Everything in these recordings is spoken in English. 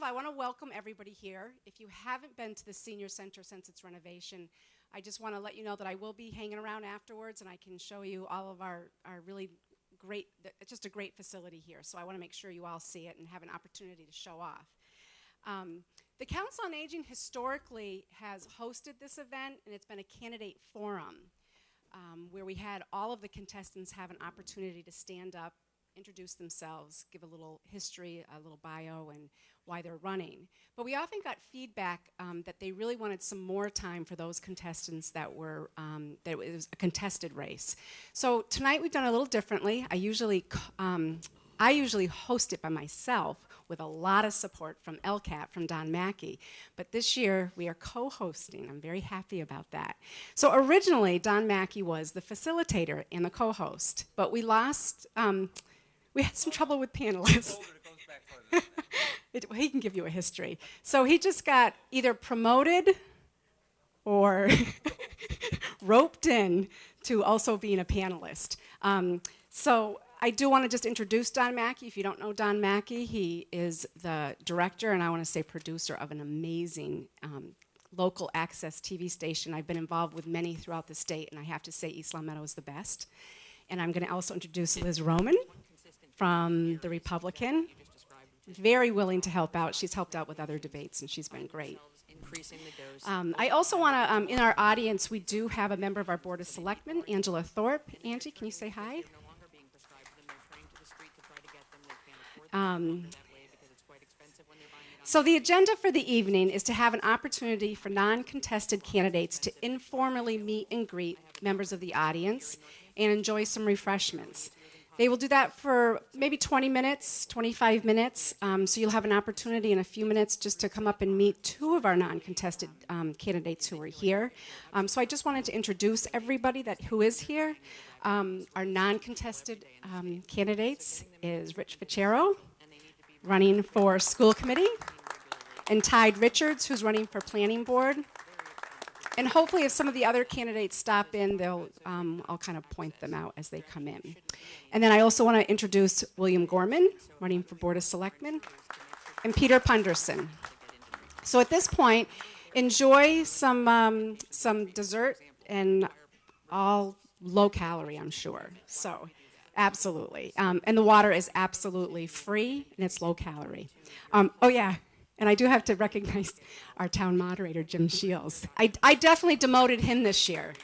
all, I want to welcome everybody here. If you haven't been to the Senior Center since its renovation, I just want to let you know that I will be hanging around afterwards, and I can show you all of our really great, it's just a great facility here. So I want to make sure you all see it and have an opportunity to show off. The Council on Aging historically has hosted this event, and it's been a candidate forum where we had all of the contestants have an opportunity to stand up, introduce themselves, give a little history, a little bio, and why they're running. But we often got feedback that they really wanted some more time for those contestants that were, that it was a contested race. So tonight we've done a little differently. I usually host it by myself with a lot of support from LCAT, from Don Mackey. But this year, we are co-hosting. I'm very happy about that. So originally, Don Mackey was the facilitator and the co-host. But we lost, we had some trouble with panelists. He can give you a history. So he just got either promoted or roped in to also being a panelist. So I do want to just introduce Don Mackey. If you don't know Don Mackey, he is the director, and I want to say producer, of an amazing local access TV station. I've been involved with many throughout the state, and I have to say East Long Meadow is the best. And I'm going to also introduce Liz Roman from the Republican. Very willing to help out. She's helped out with other debates, and she's been great. I also want to, in our audience, we do have a member of our Board of Selectmen, Angela Thorpe. Angie, can you say hi? So the agenda for the evening is to have an opportunity for non-contested candidates to informally meet and greet members of the audience and enjoy some refreshments. They will do that for maybe 20 minutes, 25 minutes, so you'll have an opportunity in a few minutes just to come up and meet two of our non-contested candidates who are here. So I just wanted to introduce everybody who is here. Our non-contested candidates is Rich Ficero, running for school committee, and Tide Richards, who's running for planning board. And hopefully if some of the other candidates stop in, I'll kind of point them out as they come in. And then I also want to introduce William Gorman, running for Board of Selectmen, and Peter Punderson. So at this point, enjoy some dessert, and all low calorie, I'm sure. So absolutely. And the water is absolutely free, and it's low calorie. Oh yeah. And I do have to recognize our town moderator, Jim Shields. I definitely demoted him this year.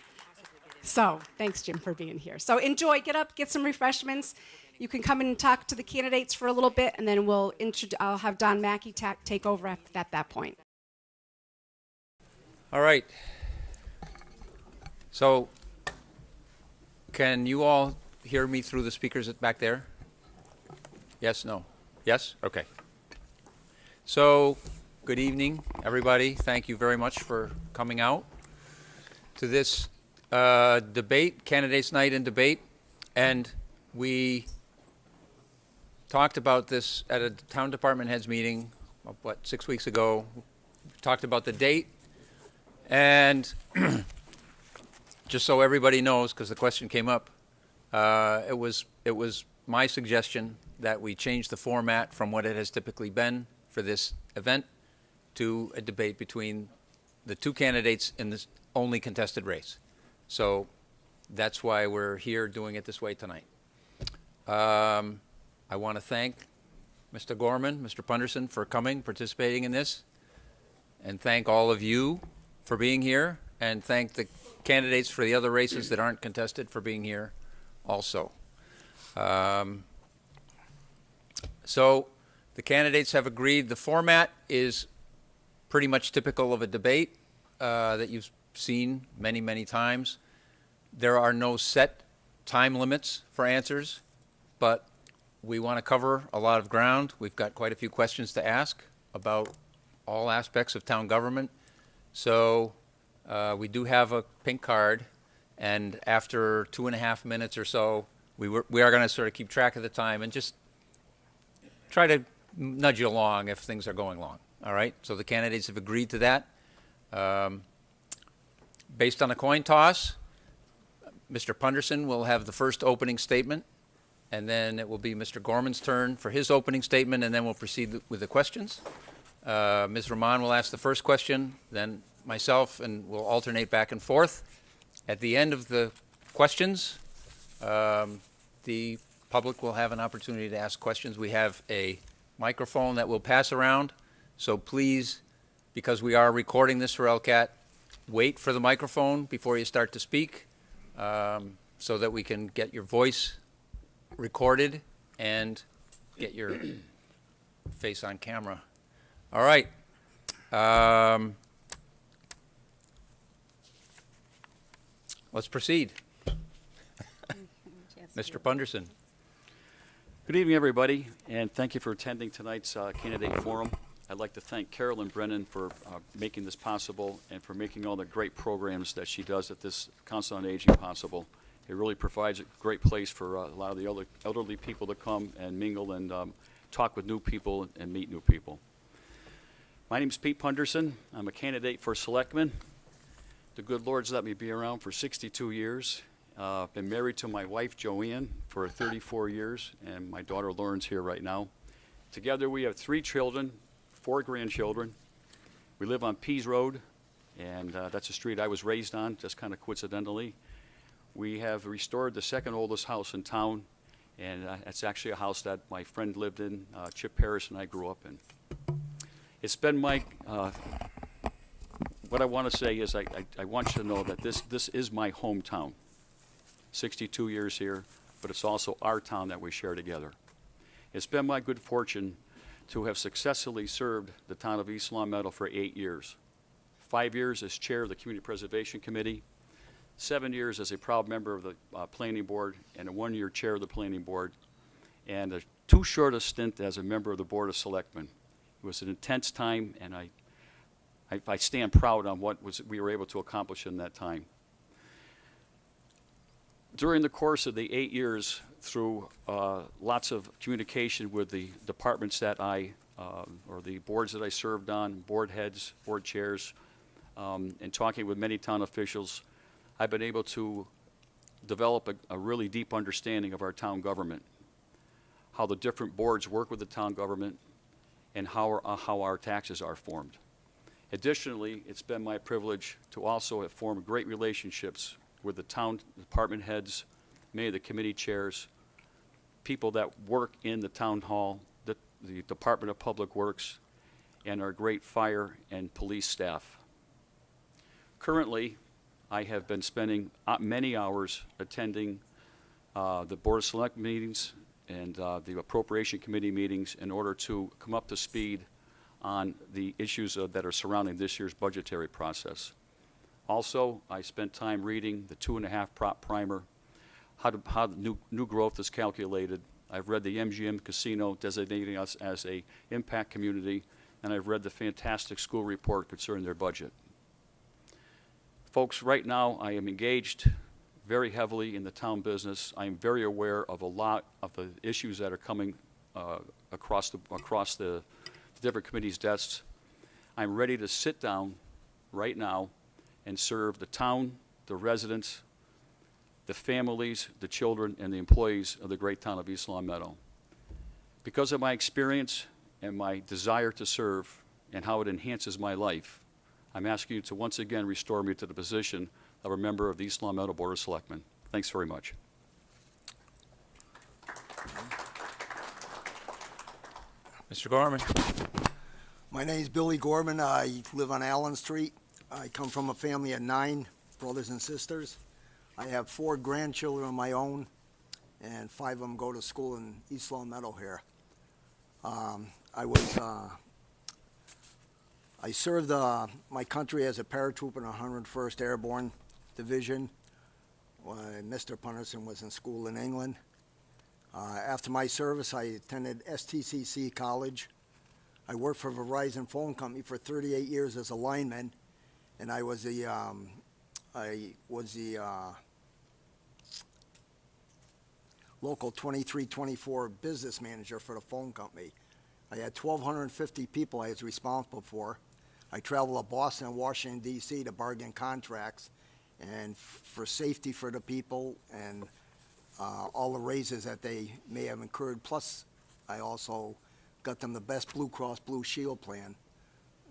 So thanks, Jim, for being here. So enjoy, get up, get some refreshments. You can come in and talk to the candidates for a little bit, and then I'll have Don Mackey take over at that point. All right. So can you all hear me through the speakers back there? Yes, no? Yes? Okay. So, good evening, everybody. Thank you very much for coming out to this debate, Candidates Night and Debate. And we talked about this at a town department heads meeting, 6 weeks ago. We talked about the date. And just so everybody knows, because the question came up, it was my suggestion that we change the format from what it has typically been for this event to a debate between the two candidates in this only contested race. So that's why we're here doing it this way tonight. I want to thank Mr. Gorman, Mr. Punderson for coming, participating in this, and thank all of you for being here, and thank the candidates for the other races that aren't contested for being here also. So the candidates have agreed. The format is pretty much typical of a debate that you've seen many, many times. There are no set time limits for answers, but we want to cover a lot of ground. We've got quite a few questions to ask about all aspects of town government. So we do have a pink card, and after 2.5 minutes or so, we are going to sort of keep track of the time and just try to nudge you along if things are going long. All right? So the candidates have agreed to that. Based on a coin toss, Mr. Punderson will have the first opening statement, and then it will be Mr. Gorman's turn for his opening statement, and then we'll proceed with the questions. Ms. Rahman will ask the first question, then myself, and we'll alternate back and forth. At the end of the questions, the public will have an opportunity to ask questions. We have a microphone that we'll pass around, so please, because we are recording this for LCAT, wait for the microphone before you start to speak, so that we can get your voice recorded and get your face on camera. All right. Let's proceed. Mr. Punderson. Good evening, everybody, and thank you for attending tonight's candidate forum. I'd like to thank Carolyn Brennan for making this possible and for making all the great programs that she does at this Council on Aging possible. It really provides a great place for a lot of the elderly people to come and mingle and talk with new people and meet new people. My name is Pete Punderson. I'm a candidate for Selectmen. The good Lord's let me be around for 62 years. Been married to my wife, Joanne, for 34 years, and my daughter, Lauren's here right now. Together, we have 3 children, 4 grandchildren. We live on Pease Road, and that's a street I was raised on, just kind of coincidentally. We have restored the second oldest house in town, and it's actually a house that my friend lived in, Chip Harris, and I grew up in. It's been my, what I want to say is I want you to know that this is my hometown. 62 years here, but it's also our town that we share together. It's been my good fortune to have successfully served the town of East Long Meadow for 8 years. 5 years as chair of the Community Preservation Committee, 7 years as a proud member of the Planning Board, and a 1-year chair of the Planning Board, and a too short a stint as a member of the Board of Selectmen. It was an intense time, and I stand proud on what we were able to accomplish in that time. During the course of the 8 years, through lots of communication with the departments that or the boards that I served on, board heads, board chairs, and talking with many town officials, I've been able to develop a really deep understanding of our town government, how the different boards work with the town government, and how our taxes are formed. Additionally, it's been my privilege to also have formed great relationships with the town department heads, many of the committee chairs, people that work in the town hall, the Department of Public Works, and our great fire and police staff. Currently, I have been spending many hours attending the Board of Select meetings and the Appropriation Committee meetings in order to come up to speed on the issues that are surrounding this year's budgetary process. Also, I spent time reading the 2.5 prop primer, how new growth is calculated. I've read the MGM Casino designating us as a impact community, and I've read the fantastic school report concerning their budget. Folks, right now I am engaged very heavily in the town business. I am very aware of a lot of the issues that are coming across the different committees' desks. I'm ready to sit down right now and serve the town, the residents, the families, the children, and the employees of the great town of East Long Meadow. Because of my experience and my desire to serve and how it enhances my life, I'm asking you to once again restore me to the position of a member of the East Long Meadow Board of Selectmen. Thanks very much. Mr. Gorman. My name is Billy Gorman. I live on Allen Street. I come from a family of 9 brothers and sisters. I have 4 grandchildren of my own, and 5 of them go to school in East Long Meadow here. I served my country as a paratrooper in the 101st Airborne Division when Mr. Punderson was in school in England. After my service, I attended STCC College. I worked for Verizon Phone Company for 38 years as a lineman, and I was the local 2324 business manager for the phone company. I had 1,250 people I was responsible for. I traveled to Boston and Washington, D.C. to bargain contracts and for safety for the people and all the raises that they may have incurred. Plus, I also got them the best Blue Cross Blue Shield plan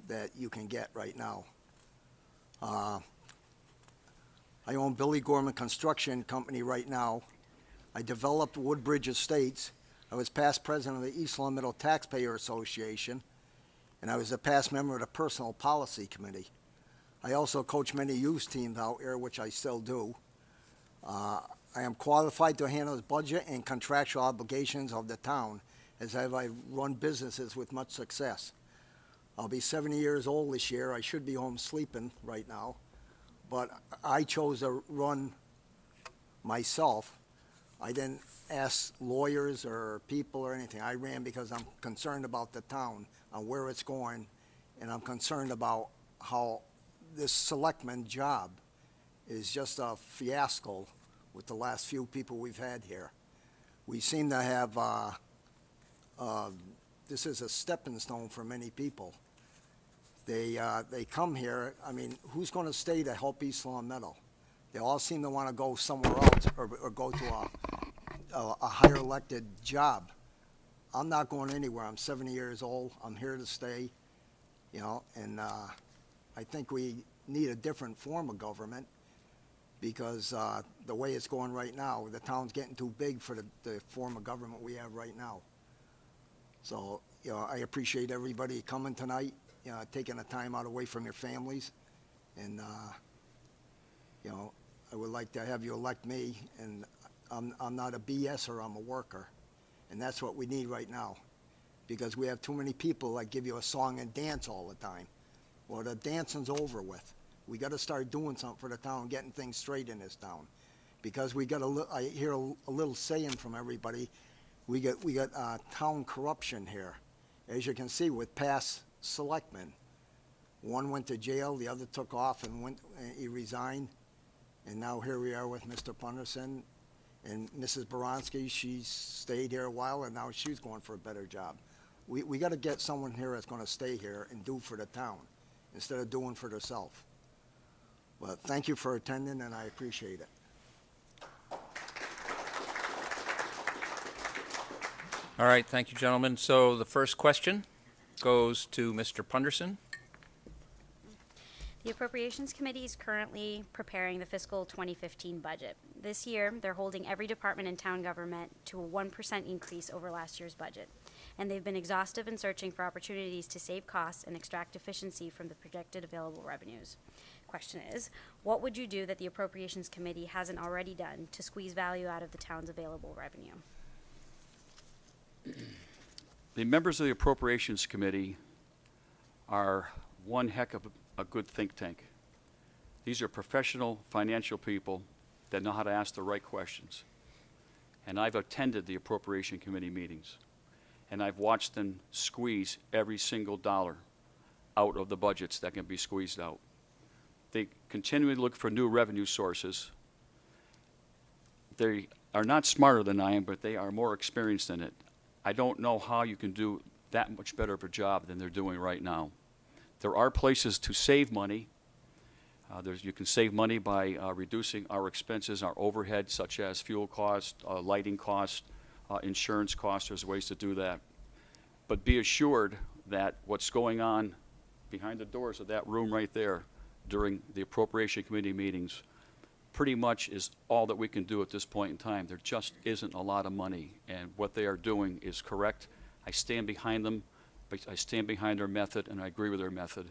that you can get right now. I own Billy Gorman Construction Company right now. I developed Woodbridge Estates. I was past president of the East Long Meadow Taxpayer Association, and I was a past member of the Personal Policy Committee. I also coach many youth teams out here, which I still do. I am qualified to handle the budget and contractual obligations of the town, as I run businesses with much success. I'll be 70 years old this year. I should be home sleeping right now, but I chose to run myself. I didn't ask lawyers or people or anything. I ran because I'm concerned about the town and where it's going, and I'm concerned about how this selectman job is just a fiasco with the last few people we've had here. We seem to have, this is a stepping stone for many people. They come here, I mean, who's going to stay to help East Long Meadow? They all seem to want to go somewhere else or go to a higher elected job. I'm not going anywhere. I'm 70 years old. I'm here to stay, you know, and I think we need a different form of government because the way it's going right now, the town's getting too big for the form of government we have right now. So, you know, I appreciate everybody coming tonight, you know, taking the time out away from your families. And, you know, I would like to have you elect me, and I'm not a BSer, I'm a worker. And that's what we need right now, because we have too many people that give you a song and dance all the time. Well, the dancing's over with. We got to start doing something for the town, getting things straight in this town. Because we got I hear a little saying from everybody, we got town corruption here. As you can see with past selectmen, one went to jail, the other took off and he resigned. And now here we are with Mr. Punderson and Mrs. Baronski. She stayed here a while and now she's going for a better job. We got to get someone here that's going to stay here and do for the town instead of doing for themselves. But thank you for attending, and I appreciate it. All right, thank you, gentlemen. So the first question goes to Mr. Punderson. The Appropriations Committee is currently preparing the fiscal 2015 budget. This year, they're holding every department in town government to a 1% increase over last year's budget. And they've been exhaustive in searching for opportunities to save costs and extract efficiency from the projected available revenues. Question is, what would you do that the Appropriations Committee hasn't already done to squeeze value out of the town's available revenue? The members of the Appropriations Committee are one heck of a good think tank. These are professional financial people that know how to ask the right questions. And I've attended the Appropriation Committee meetings, and I've watched them squeeze every single dollar out of the budgets that can be squeezed out. They continually look for new revenue sources. They are not smarter than I am, but they are more experienced in it. I don't know how you can do that much better of a job than they're doing right now. There are places to save money. You can save money by reducing our expenses, our overhead, such as fuel cost, lighting cost, insurance cost. There's ways to do that. But be assured that what's going on behind the doors of that room right there during the Appropriation Committee meetings pretty much is all that we can do at this point in time. There just isn't a lot of money, and what they are doing is correct. I stand behind them, but I stand behind their method, and I agree with their method.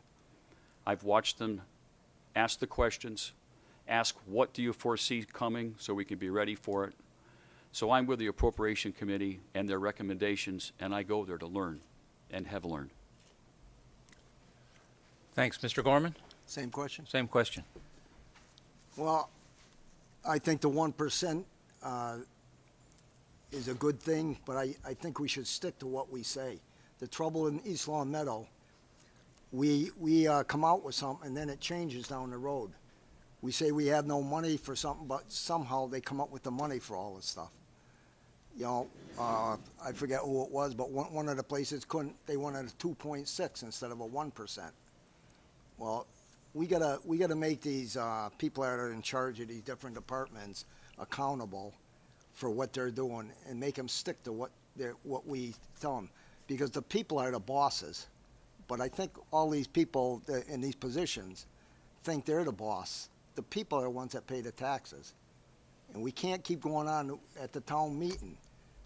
I've watched them ask the questions, ask what do you foresee coming so we can be ready for it. So I'm with the Appropriation Committee and their recommendations, and I go there to learn and have learned. Thanks. Mr. Gorman? Same question? Same question. Well, I think the 1% is a good thing, but I think we should stick to what we say. The trouble in East Long Meadow, we come out with something and then it changes down the road. We say we have no money for something, but somehow they come up with the money for all this stuff. You know, I forget who it was, but one of the places they wanted a 2.6 instead of a 1%. Well, we gotta make these people that are in charge of these different departments accountable for what they're doing and make them stick to what we tell them, because the people are the bosses. But I think all these people in these positions think they're the boss. The people are the ones that pay the taxes. And we can't keep going on at the town meeting.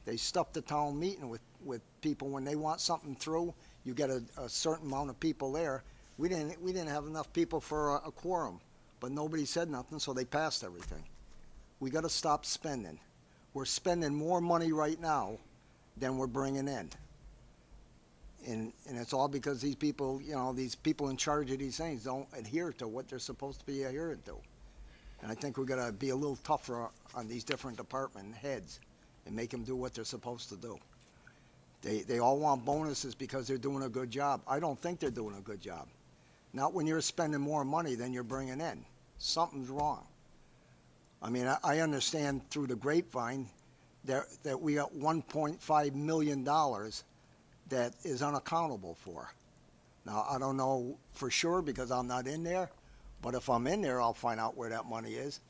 They stuff the town meeting with people when they want something through. You get a certain amount of people there. We didn't have enough people for a quorum, but nobody said nothing, so they passed everything. We got to stop spending. We're spending more money right now than we're bringing in. And it's all because these people, you know, these people in charge of these things don't adhere to what they're supposed to be adhering to. And I think we're going to be a little tougher on these different department heads and make them do what they're supposed to do. They all want bonuses because they're doing a good job. I don't think they're doing a good job. Not when you're spending more money than you're bringing in. Something's wrong. I mean, I understand through the grapevine that we got $1.5 million that is unaccountable for. Now, I don't know for sure because I'm not in there, but if I'm in there, I'll find out where that money is.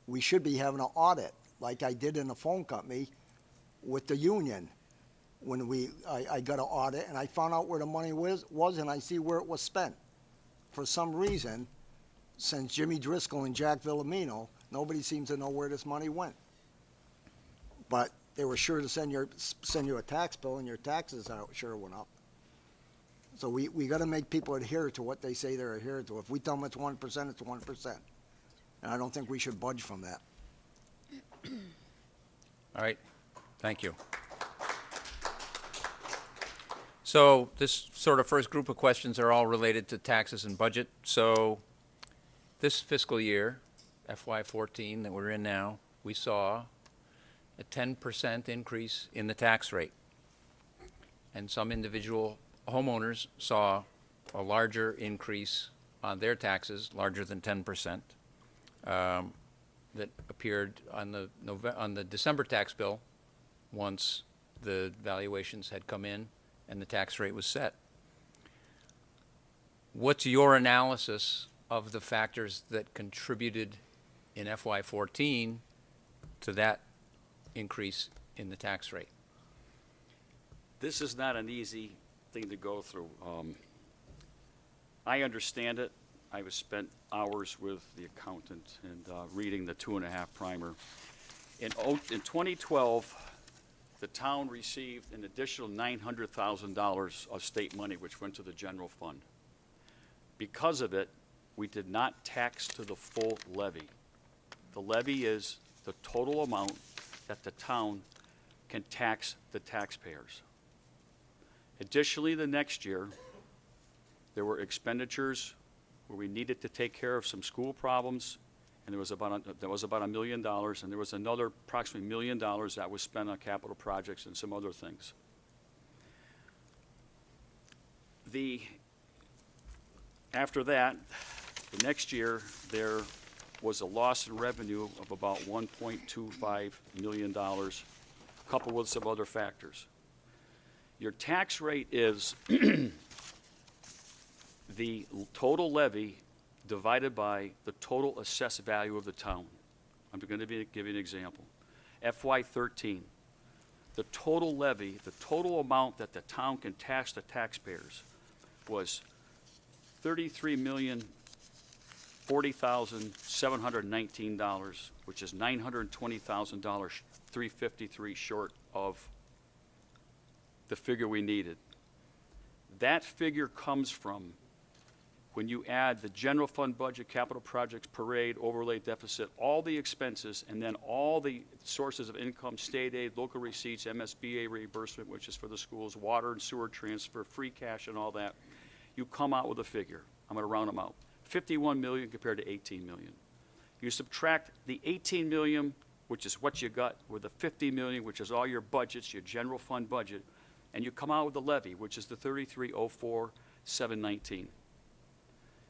We should be having an audit, like I did in the phone company with the union. When I got an audit and I found out where the money was and I see where it was spent. For some reason, since Jimmy Driscoll and Jack Villamino, nobody seems to know where this money went. But they were sure to send you a tax bill, and your taxes sure went up. So we got to make people adhere to what they say they're adhering to. If we tell them it's 1%, it's 1%. And I don't think we should budge from that. All right, thank you. So this sort of first group of questions are all related to taxes and budget. So this fiscal year, FY14 that we're in now, we saw a 10% increase in the tax rate. And some individual homeowners saw a larger increase on their taxes, larger than 10%, that appeared on the December tax bill once the valuations had come in and the tax rate was set. What's your analysis of the factors that contributed in FY14 to that increase in the tax rate? This is not an easy thing to go through. I understand it. I've spent hours with the accountant and reading the 2.5 primer. In 2012, the town received an additional $900,000 of state money, which went to the general fund. Because of it, we did not tax to the full levy. The levy is the total amount that the town can tax the taxpayers. Additionally, the next year, there were expenditures where we needed to take care of some school problems, and there was about $1 million, and there was another approximately $1 million that was spent on capital projects and some other things. After that, the next year, there was a loss in revenue of about $1.25 million, coupled with some other factors. Your tax rate is the total levy divided by the total assessed value of the town. I'm going to give you an example. FY13, the total levy, the total amount that the town can tax the taxpayers was $33,040,719, which is $920,000, $353 short of the figure we needed. That figure comes from when you add the general fund budget, capital projects, parade, overlay deficit, all the expenses, and then all the sources of income, state aid, local receipts, MSBA reimbursement, which is for the schools, water and sewer transfer, free cash and all that, you come out with a figure. I'm going to round them out. 51 million compared to 18 million. You subtract the 18 million, which is what you got, with the 50 million, which is all your budgets, your general fund budget, and you come out with the levy, which is the 33,04719.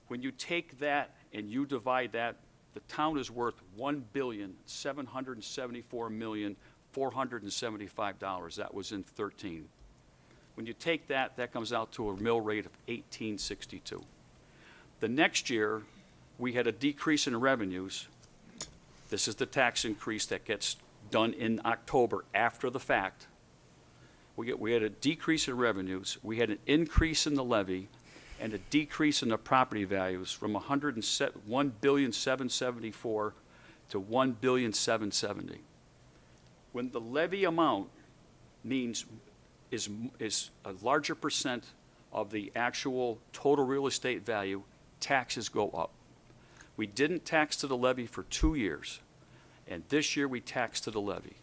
When you take that and you divide that, the town is worth $1,774,475. That was in 13. When you take that, that comes out to a mill rate of 1862. The next year, we had a decrease in revenues. This is the tax increase that gets done in October after the fact. We had a decrease in revenues. We had an increase in the levy. and a decrease in the property values from 1,774 to 1,770. When the levy amount is a larger percent of the actual total real estate value, taxes go up. We didn't tax to the levy for 2 years, and this year we tax to the levy.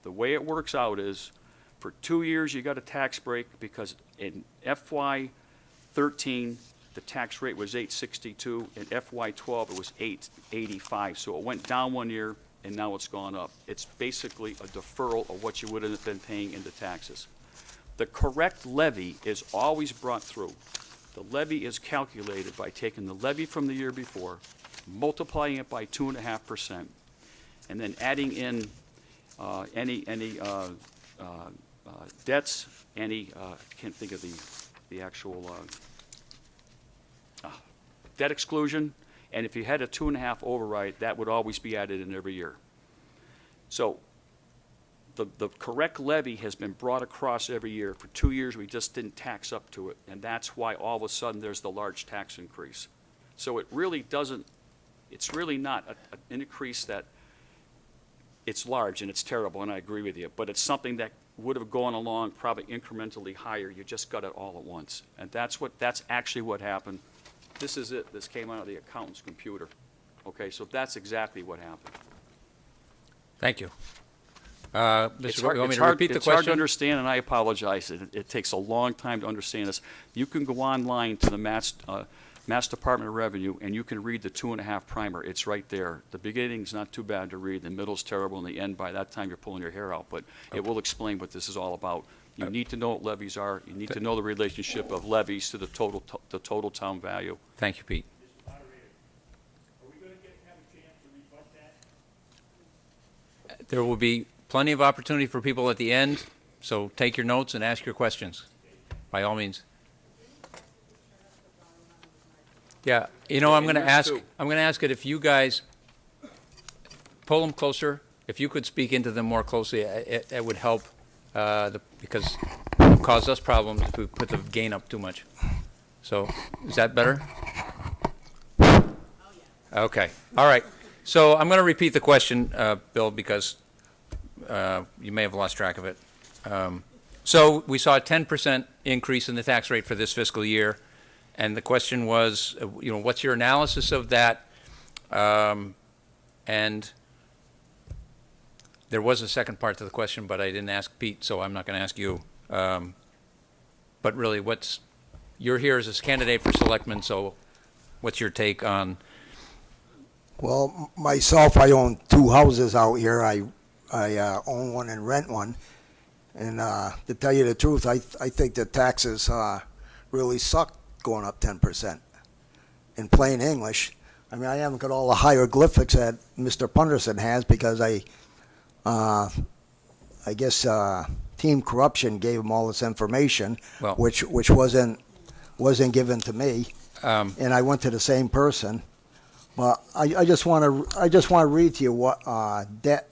The way it works out is, for 2 years you got a tax break because in FY13 the tax rate was 862, in FY12 it was 885. So it went down 1 year and now it's gone up. It's basically a deferral of what you would have been paying into taxes. The correct levy is always brought through. The levy is calculated by taking the levy from the year before, multiplying it by 2.5%, and then adding in any debts, I can't think of the actual debt exclusion, and if you had a 2.5 override, that would always be added in every year. So the correct levy has been brought across every year. For 2 years, we just didn't tax up to it, and that's why all of a sudden there's the large tax increase. So it really doesn't, it's really not an increase that it's large and it's terrible, and I agree with you, but it's something that would have gone along probably incrementally higher. You just got it all at once, and that's actually what happened. This is it. This came out of the accountant's computer. Okay, so that's exactly what happened. Thank you. Mr. It's Roy, you want me to hard, repeat the it's hard to question? understand, and I apologize. It takes a long time to understand this. You can go online to the Mass Department of Revenue, and you can read the 2.5 primer. It's right there. The beginning's not too bad to read. The middle's terrible, and the end, by that time, you're pulling your hair out. But it will explain what this is all about. You need to know what levies are. You need to know the relationship of levies to the total town value. Thank you, Pete. Are we going to have a chance to rebut that? There will be plenty of opportunity for people at the end, so take your notes and ask your questions, by all means. Yeah, you know, I'm going to ask it if you guys pull them closer. If you could speak into them more closely, it would help, because it would cause us problems if we put the gain up too much. So, is that better? Okay, all right. So I'm going to repeat the question, Bill, because you may have lost track of it. So we saw a 10% increase in the tax rate for this fiscal year, and the question was, you know, what's your analysis of that? And there was a second part to the question, but I didn't ask Pete, so I'm not going to ask you. But really, you're here as a candidate for selectmen, so what's your take on? Well, myself, I own 2 houses out here. I own one and rent one. And to tell you the truth, I think the taxes really suck going up 10%. In plain English, I mean, I haven't got all the hieroglyphics that Mr. Punderson has because I guess Team Corruption gave him all this information, Well, which wasn't given to me, and I went to the same person. But I just want to read to you what debt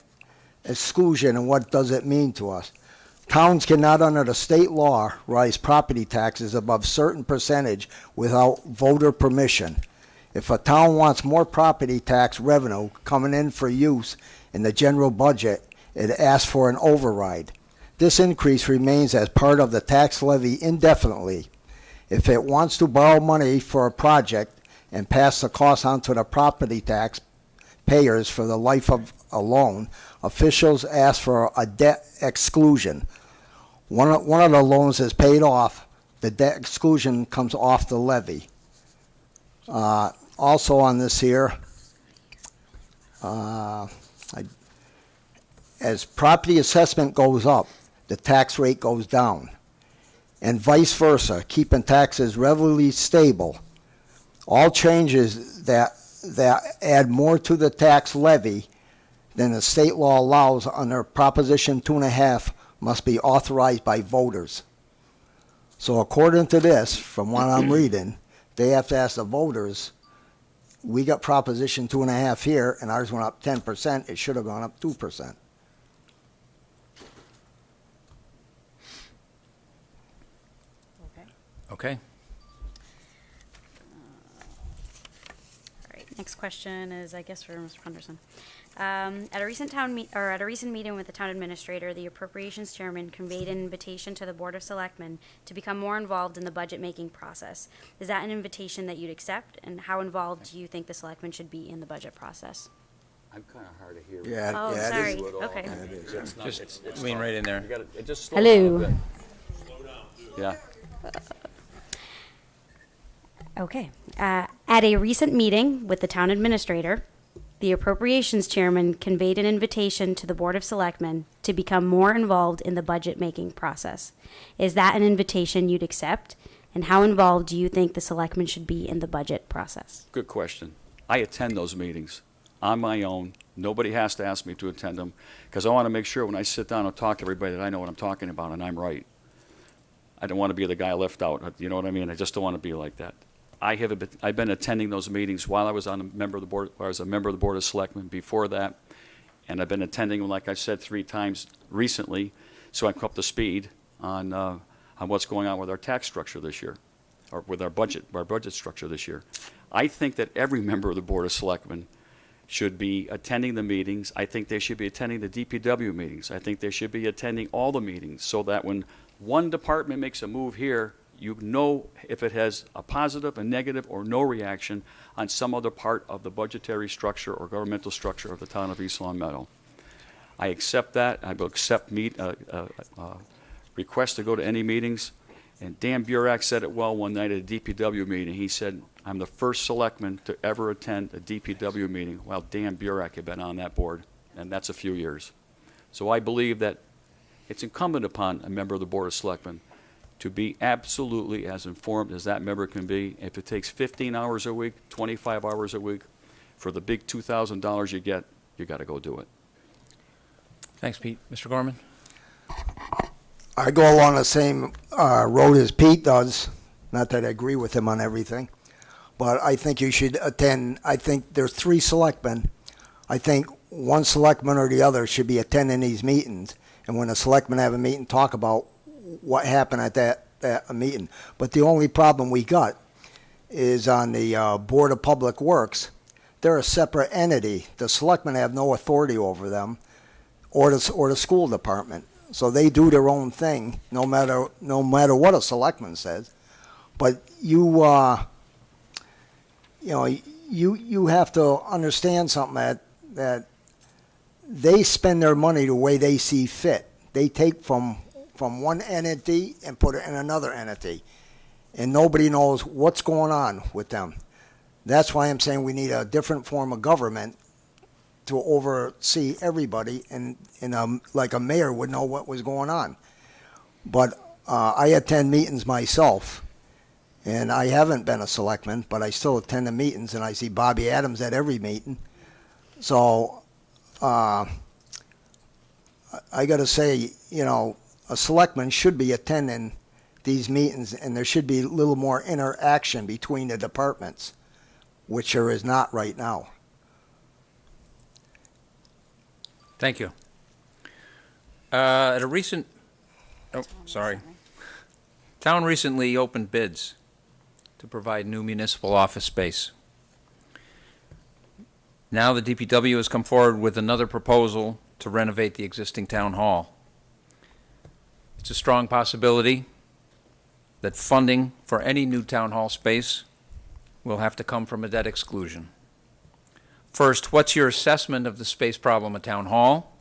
exclusion and what does it mean to us. Towns cannot, under the state law, raise property taxes above certain percentage without voter permission. If a town wants more property tax revenue coming in for use in the general budget, it asks for an override. This increase remains as part of the tax levy indefinitely. If it wants to borrow money for a project and pass the cost on to the property tax payers for the life of a loan, officials ask for a debt exclusion. One of the loans is paid off, the debt exclusion comes off the levy. Also on this here, as property assessment goes up, the tax rate goes down, and vice versa, keeping taxes relatively stable. All changes that add more to the tax levy than the state law allows under Proposition 2.5 must be authorized by voters. So according to this, from what I'm reading, they have to ask the voters. We got Proposition 2.5 here, and ours went up 10%. It should have gone up 2%. Okay. Next question is, I guess, for Mr. Henderson. At a recent meeting with the town administrator, the appropriations chairman conveyed an invitation to the Board of Selectmen to become more involved in the budget-making process. Is that an invitation that you'd accept? And how involved do you think the selectmen should be in the budget process? I'm kind of hard to hear. Yeah, Oh, yeah, it sorry. is. Okay. Yeah, it is. It's not- Just it's lean not- right in there. You gotta, it just slows Hello. down a bit. Yeah. Okay. At a recent meeting with the town administrator, the appropriations chairman conveyed an invitation to the Board of Selectmen to become more involved in the budget-making process. Is that an invitation you'd accept? And how involved do you think the selectmen should be in the budget process? Good question. I attend those meetings on my own. Nobody has to ask me to attend them, because I want to make sure when I sit down and talk to everybody that I know what I'm talking about and I'm right. I don't want to be the guy left out. You know what I mean? I just don't want to be like that. I've been attending those meetings while I was a member of the board. I was a member of the Board of Selectmen before that, and I've been attending them, like I said, 3 times recently, so I come up to speed on what's going on with our tax structure this year, or with our budget structure this year. I think that every member of the Board of Selectmen should be attending the meetings. I think they should be attending the DPW meetings. I think they should be attending all the meetings, so that when one department makes a move here, you know if it has a positive, a negative, or no reaction on some other part of the budgetary structure or governmental structure of the town of East Long Meadow. I accept that. I will accept requests to go to any meetings. And Dan Burek said it well one night at a DPW meeting. He said, I'm the first selectman to ever attend a DPW meeting while Dan Burek had been on that board, and that's a few years. So I believe that it's incumbent upon a member of the Board of Selectmen to be absolutely as informed as that member can be. If it takes 15 hours a week, 25 hours a week, for the big $2,000 you get, you got to go do it. Thanks, Pete. Mr. Gorman? I go along the same road as Pete does. Not that I agree with him on everything, but I think you should attend. I think there's 3 selectmen. I think one selectman or the other should be attending these meetings. And when the selectmen have a meeting, talk about what happened at that meeting. But the only problem we got is on the Board of Public Works. They're a separate entity. The selectmen have no authority over them, or the school department. So they do their own thing, no matter what a selectman says. But you have to understand something, that they spend their money the way they see fit. They take from one entity and put it in another entity, and nobody knows what's going on with them. That's why I'm saying we need a different form of government to oversee everybody, and like a mayor would know what was going on. But I attend meetings myself, and I haven't been a selectman, but I still attend the meetings, and I see Bobby Adams at every meeting. So I got to say, a selectman should be attending these meetings, and there should be a little more interaction between the departments, which there is not right now. Thank you. At a recent, town recently opened bids to provide new municipal office space. Now the DPW has come forward with another proposal to renovate the existing town hall. It's a strong possibility that funding for any new town hall space will have to come from a debt exclusion. First, what's your assessment of the space problem at Town Hall?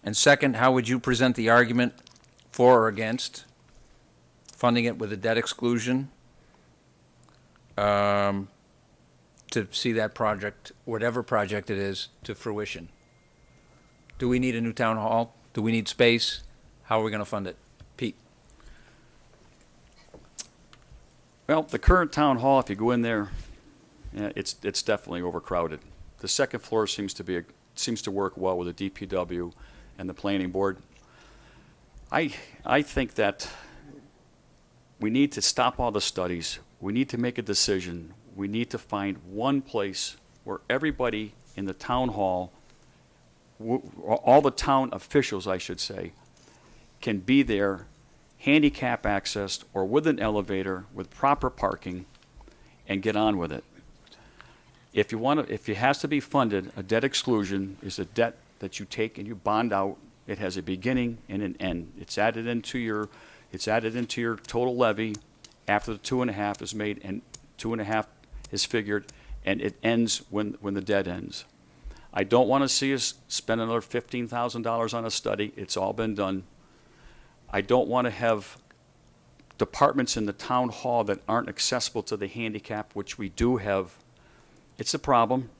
And second, how would you present the argument for or against funding it with a debt exclusion to see that project, whatever project it is, to fruition? Do we need a new town hall? Do we need space? How are we going to fund it? Pete? Well, the current town hall, if you go in there, yeah, it's definitely overcrowded. The second floor seems to work well with the DPW and the planning board. I think that we need to stop all the studies. We need to make a decision. We need to find one place where everybody in the town hall, all the town officials, I should say, can be there, handicap accessed or with an elevator with proper parking, and get on with it. If it has to be funded, a debt exclusion is a debt that you take and you bond out. It has a beginning and an end. It's added into your total levy after the 2.5 is made, and 2.5 is figured, and it ends when the debt ends. I don't want to see us spend another $15,000 on a study. It's all been done. I don't want to have departments in the town hall that aren't accessible to the handicap, which we do have. It's a problem.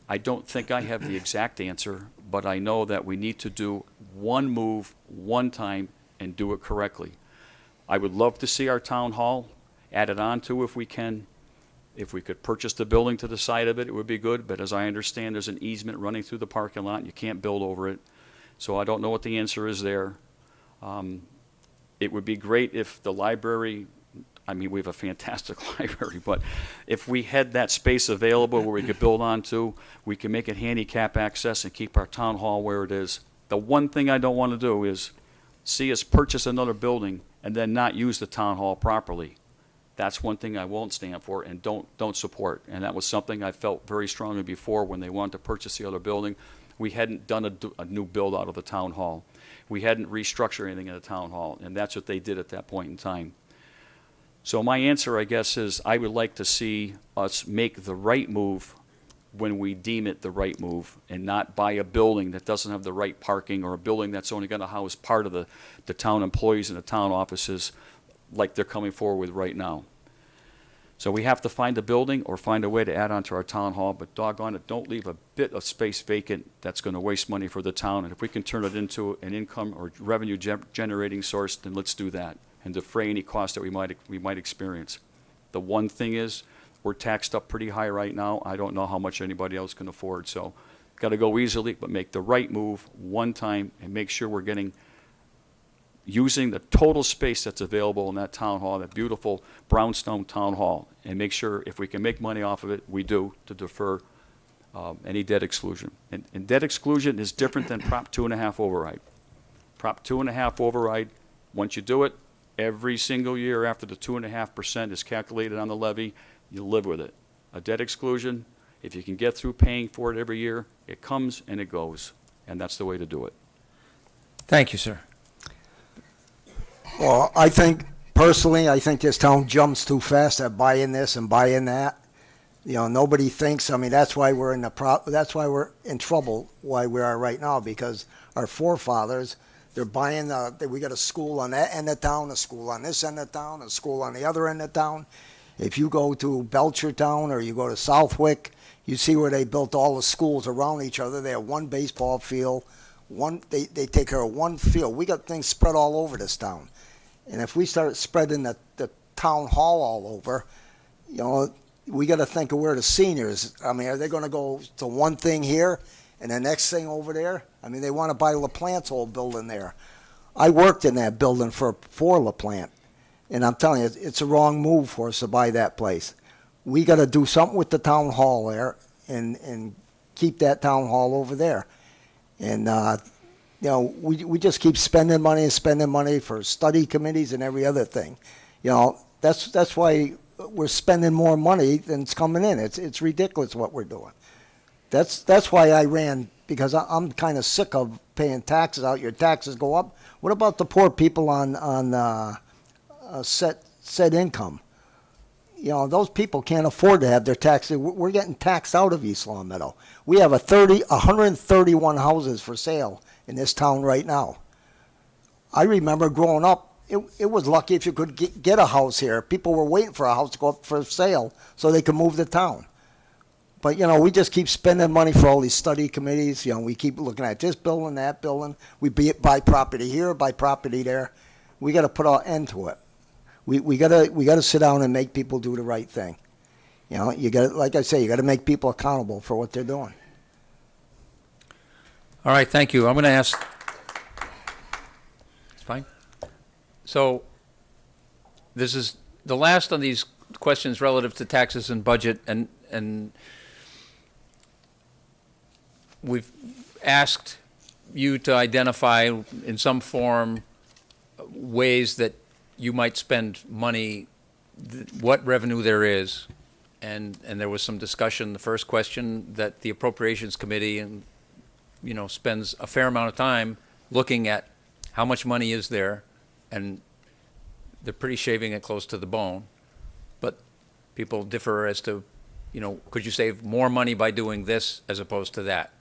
I don't think I have the exact answer, but I know that we need to do one move, one time, and do it correctly. I would love to see our town hall added on to if we can. If we could purchase the building to the side of it, it would be good, but as I understand, there's an easement running through the parking lot, and you can't build over it. So I don't know what the answer is there. It would be great if the library, I mean, we have a fantastic library, but if we had that space available where we could build onto, we can make it handicap access and keep our town hall where it is. The one thing I don't want to do is see us purchase another building and then not use the town hall properly. That's one thing I won't stand for and don't support. And that was something I felt very strongly before when they wanted to purchase the other building. We hadn't done a new build out of the town hall. We hadn't restructured anything in the town hall, and that's what they did at that point in time. So my answer, I guess, is I would like to see us make the right move when we deem it the right move, and not buy a building that doesn't have the right parking, or a building that's only going to house part of the town employees and the town offices like they're coming forward with right now. So we have to find a building or find a way to add on to our town hall, but doggone it, don't leave a bit of space vacant that's going to waste money for the town. And if we can turn it into an income or revenue generating source, then let's do that and defray any cost that we might experience. The one thing is, we're taxed up pretty high right now. I don't know how much anybody else can afford, so got to go easily, but make the right move one time and make sure we're using the total space that's available in that town hall, that beautiful brownstone town hall, and make sure if we can make money off of it, we do, to defer any debt exclusion. And debt exclusion is different than Prop 2.5 override. Prop 2.5 override, once you do it, every single year after the 2.5% is calculated on the levy, you live with it. A debt exclusion, if you can get through paying for it every year, it comes and it goes, and that's the way to do it. Thank you, sir. Well, personally, I think this town jumps too fast at buying this and buying that. You know, nobody thinks, I mean, that's why we're in trouble, why we are right now, because our forefathers, they're buying, we got a school on that end of town, a school on this end of town, a school on the other end of town. If you go to Belchertown or you go to Southwick, you see where they built all the schools around each other. They have one baseball field, they take care of one field. We got things spread all over this town. And if we start spreading the town hall all over, you know, we got to think of where the seniors, I mean, are they going to go to one thing here and the next thing over there? I mean, they want to buy LaPlante's old building there. I worked in that building for LaPlante, and I'm telling you, it's a wrong move for us to buy that place. We got to do something with the town hall there and keep that town hall over there. And, you know, we just keep spending money for study committees and every other thing. You know, that's why we're spending more money than's coming in. It's ridiculous what we're doing. That's why I ran, because I'm kind of sick of paying taxes out. Your taxes go up. What about the poor people on set income? You know, those people can't afford to have their taxes. We're getting taxed out of East Long Meadow. We have 131 houses for sale in this town right now. I remember growing up, it was lucky if you could get a house here. People were waiting for a house to go up for sale so they could move to town. But, you know, we just keep spending money for all these study committees. You know, we keep looking at this building, that building. We buy property here, buy property there. We got to put an end to it. We got to sit down and make people do the right thing. You know, you got, like I say, you got to make people accountable for what they're doing. All right, thank you. I'm going to ask. It's fine. So this is the last of these questions relative to taxes and budget, and we've asked you to identify in some form ways that you might spend money, what revenue there is, and there was some discussion, the first question, that the Appropriations Committee and, spends a fair amount of time looking at how much money is there, and they're pretty shaving it close to the bone. But people differ as to, could you save more money by doing this as opposed to that?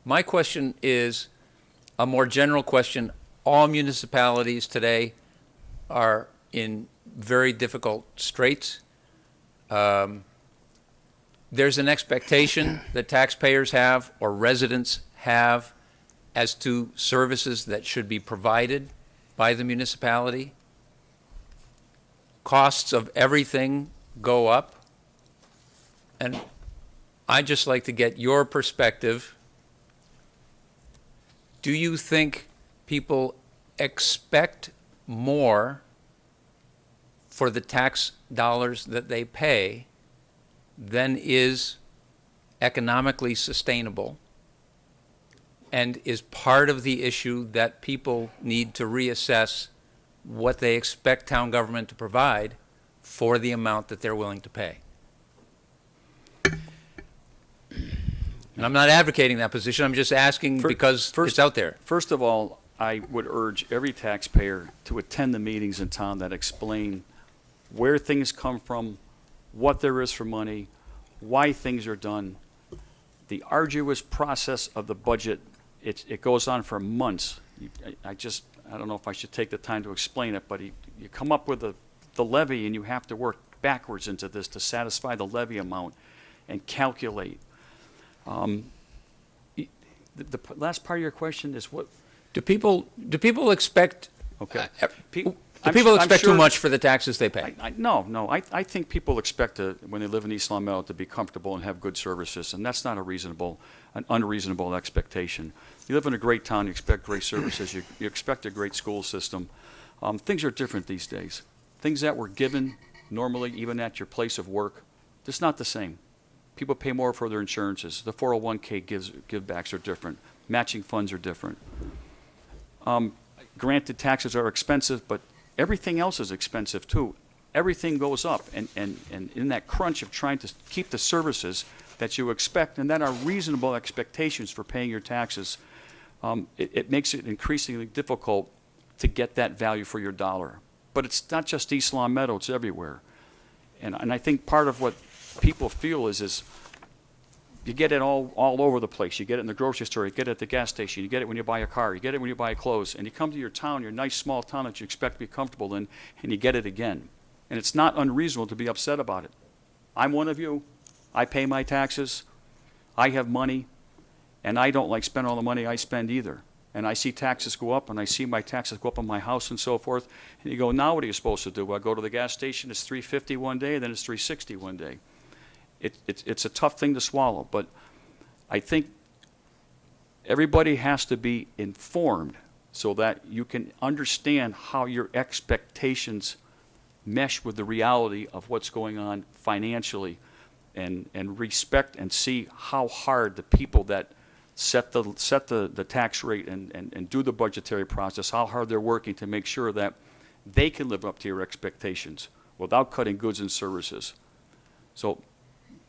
My question is a more general question. All municipalities today are in very difficult straits. There's an expectation that taxpayers have or residents have as to services that should be provided by the municipality. Costs of everything go up. And I'd just like to get your perspective. Do you think people expect more for the tax dollars that they pay than is economically sustainable, and is part of the issue that people need to reassess what they expect town government to provide for the amount that they're willing to pay? And I'm not advocating that position, I'm just asking because it's out there. First of all, I would urge every taxpayer to attend the meetings in town that explain where things come from, what there is for money, why things are done. The arduous process of the budget, it goes on for months. I don't know if I should take the time to explain it, but you come up with the levy and you have to work backwards into this to satisfy the levy amount and calculate. The last part of your question is what? Do people expect? Okay. Do people expect too much for the taxes they pay? No. I think people expect when they live in East Long Meadow to be comfortable and have good services, and that's not an unreasonable expectation. You live in a great town, you expect great services, you expect a great school system. Things are different these days. Things that were given normally, even at your place of work, it's not the same. People pay more for their insurances. The 401k givebacks are different. Matching funds are different. Granted, taxes are expensive, but everything else is expensive too. Everything goes up, and in that crunch of trying to keep the services that you expect and that are reasonable expectations for paying your taxes, it makes it increasingly difficult to get that value for your dollar. But it's not just East Long Meadow, it's everywhere. And I think part of what people feel is you get it all over the place. You get it in the grocery store, you get it at the gas station, you get it when you buy a car, you get it when you buy clothes, and you come to your town, your nice small town that you expect to be comfortable in, and you get it again. And it's not unreasonable to be upset about it. I'm one of you. I pay my taxes. I have money, and I don't like spending all the money I spend either. And I see taxes go up, and I see my taxes go up on my house and so forth, and you go, now what are you supposed to do? Well, I go to the gas station, it's $3.50 one day, then it's $3.60 one day. It's a tough thing to swallow, but I think everybody has to be informed so that you can understand how your expectations mesh with the reality of what's going on financially, and respect and see how hard the people that set the tax rate and do the budgetary process, how hard they're working to make sure that they can live up to your expectations without cutting goods and services. So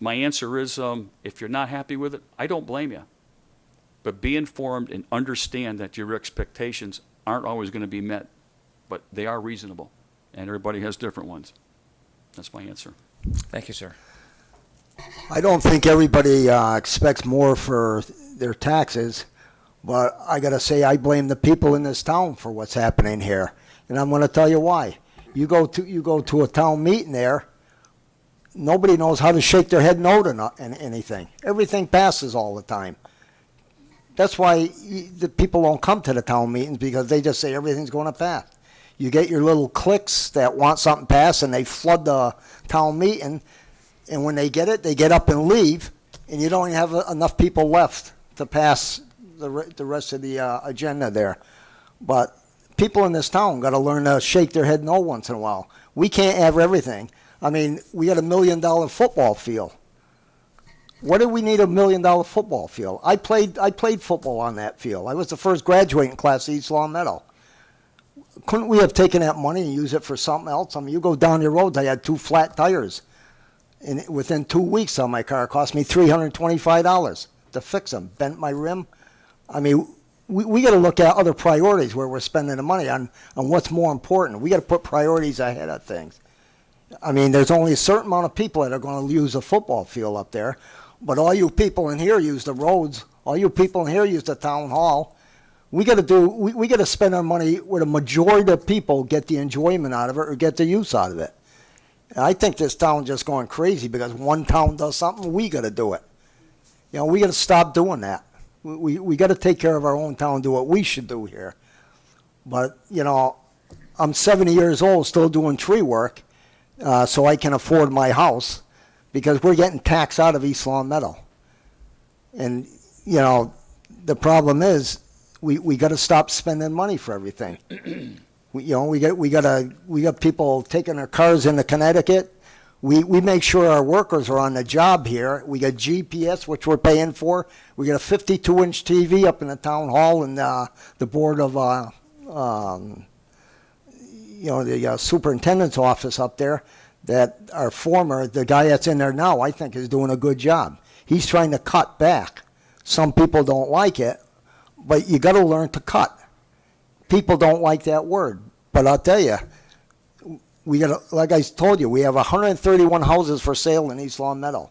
my answer is, if you're not happy with it, I don't blame you. But be informed and understand that your expectations aren't always going to be met, but they are reasonable, and everybody has different ones. That's my answer. Thank you, sir. I don't think everybody expects more for their taxes, but I got to say I blame the people in this town for what's happening here, and I'm going to tell you why. You go to a town meeting there, nobody knows how to shake their head no to anything. Everything passes all the time. That's why the people don't come to the town meetings, because they just say everything's going to pass. You get your little cliques that want something passed, and they flood the town meeting, and when they get it, they get up and leave, and you don't even have enough people left to pass the rest of the agenda there. But people in this town got to learn to shake their head no once in a while. We can't have everything. I mean, we got $1 million football field. What do we need $1 million football field? I played football on that field. I was the first graduating class at East Long Meadow. Couldn't we have taken that money and used it for something else? I mean, you go down your roads, I had 2 flat tires. And within 2 weeks on my car, it cost me $325 to fix them. Bent my rim. I mean, we got to look at other priorities where we're spending the money on what's more important. We got to put priorities ahead of things. I mean, there's only a certain amount of people that are going to use a football field up there, but all you people in here use the roads. All you people in here use the town hall. We got to spend our money where the majority of people get the enjoyment out of it or get the use out of it. And I think this town's just going crazy because one town does something, we got to do it. You know, we got to stop doing that. We got to take care of our own town and do what we should do here. But, you know, I'm 70 years old still doing tree work so I can afford my house because we're getting taxed out of East Long Meadow. And, you know, the problem is we got to stop spending money for everything. We got people taking their cars into Connecticut. We make sure our workers are on the job here. We got GPS, which we're paying for. We got a 52-inch TV up in the town hall and the board of, the superintendent's office up there. That the guy that's in there now, I think is doing a good job. He's trying to cut back. Some people don't like it, but you got to learn to cut. People don't like that word, but I'll tell you, like I told you, we have 131 houses for sale in East Long Meadow.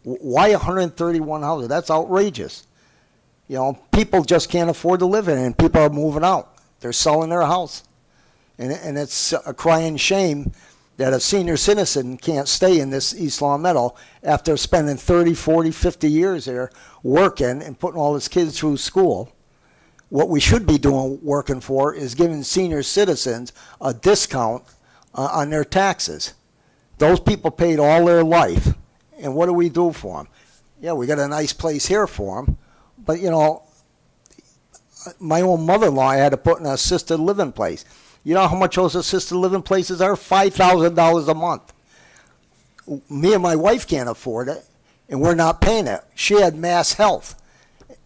Why 131 houses? That's outrageous. You know, people just can't afford to live in it, and people are moving out. They're selling their house. And it's a crying shame that a senior citizen can't stay in this East Long Meadow after spending 30, 40, 50 years there working and putting all his kids through school. What we should be doing, working for, is giving senior citizens a discount on their taxes. Those people paid all their life, and what do we do for them? Yeah, we got a nice place here for them, but, you know, my own mother-in-law had to put in an assisted living place. You know how much those assisted living places are? $5,000 a month. Me and my wife can't afford it, and we're not paying it. She had Mass Health,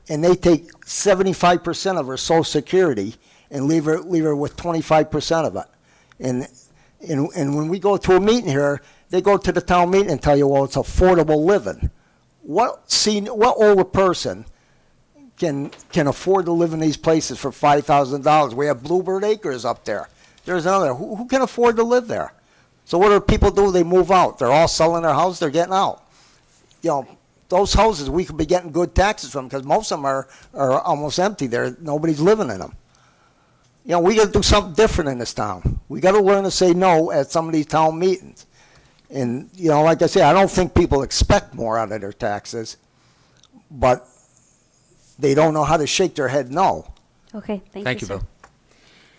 and they take 75% of her Social Security and leave her with 25% of it. And when we go to a meeting here, they go to the town meeting and tell you, well, it's affordable living. What older person can afford to live in these places for $5,000? We have Bluebird Acres up there. There's another. Who can afford to live there? So what do people do? They move out. They're all selling their house. They're getting out. You know, those houses we could be getting good taxes from because most of them are almost empty. Nobody's living in them. You know, we got to do something different in this town. We got to learn to say no at some of these town meetings. And, you know, like I say, I don't think people expect more out of their taxes, but they don't know how to shake their head no. Okay, Thank you, sir. Bill.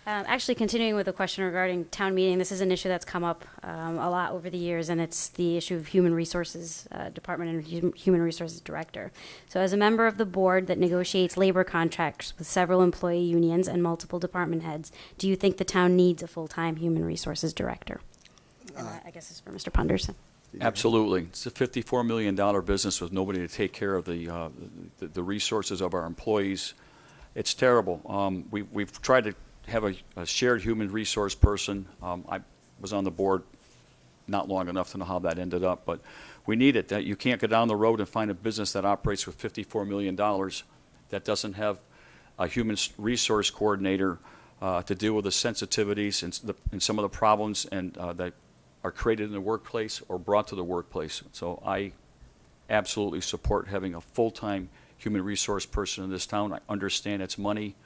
Actually, continuing with the question regarding town meeting, this is an issue that's come up a lot over the years, and it's the issue of Human Resources Department and Human Resources Director. So as a member of the board that negotiates labor contracts with several employee unions and multiple department heads, do you think the town needs a full-time Human Resources Director? And I guess it's for Mr. Punderson. Absolutely. It's a $54 million business with nobody to take care of the resources of our employees. It's terrible. We've tried to have a shared human resource person. I was on the board not long enough to know how that ended up, but we need it. That you can't go down the road and find a business that operates with $54 million that doesn't have a human resource coordinator to deal with the sensitivities and some of the problems that are created in the workplace or brought to the workplace. So I absolutely support having a full-time human resource person in this town. I understand it's money,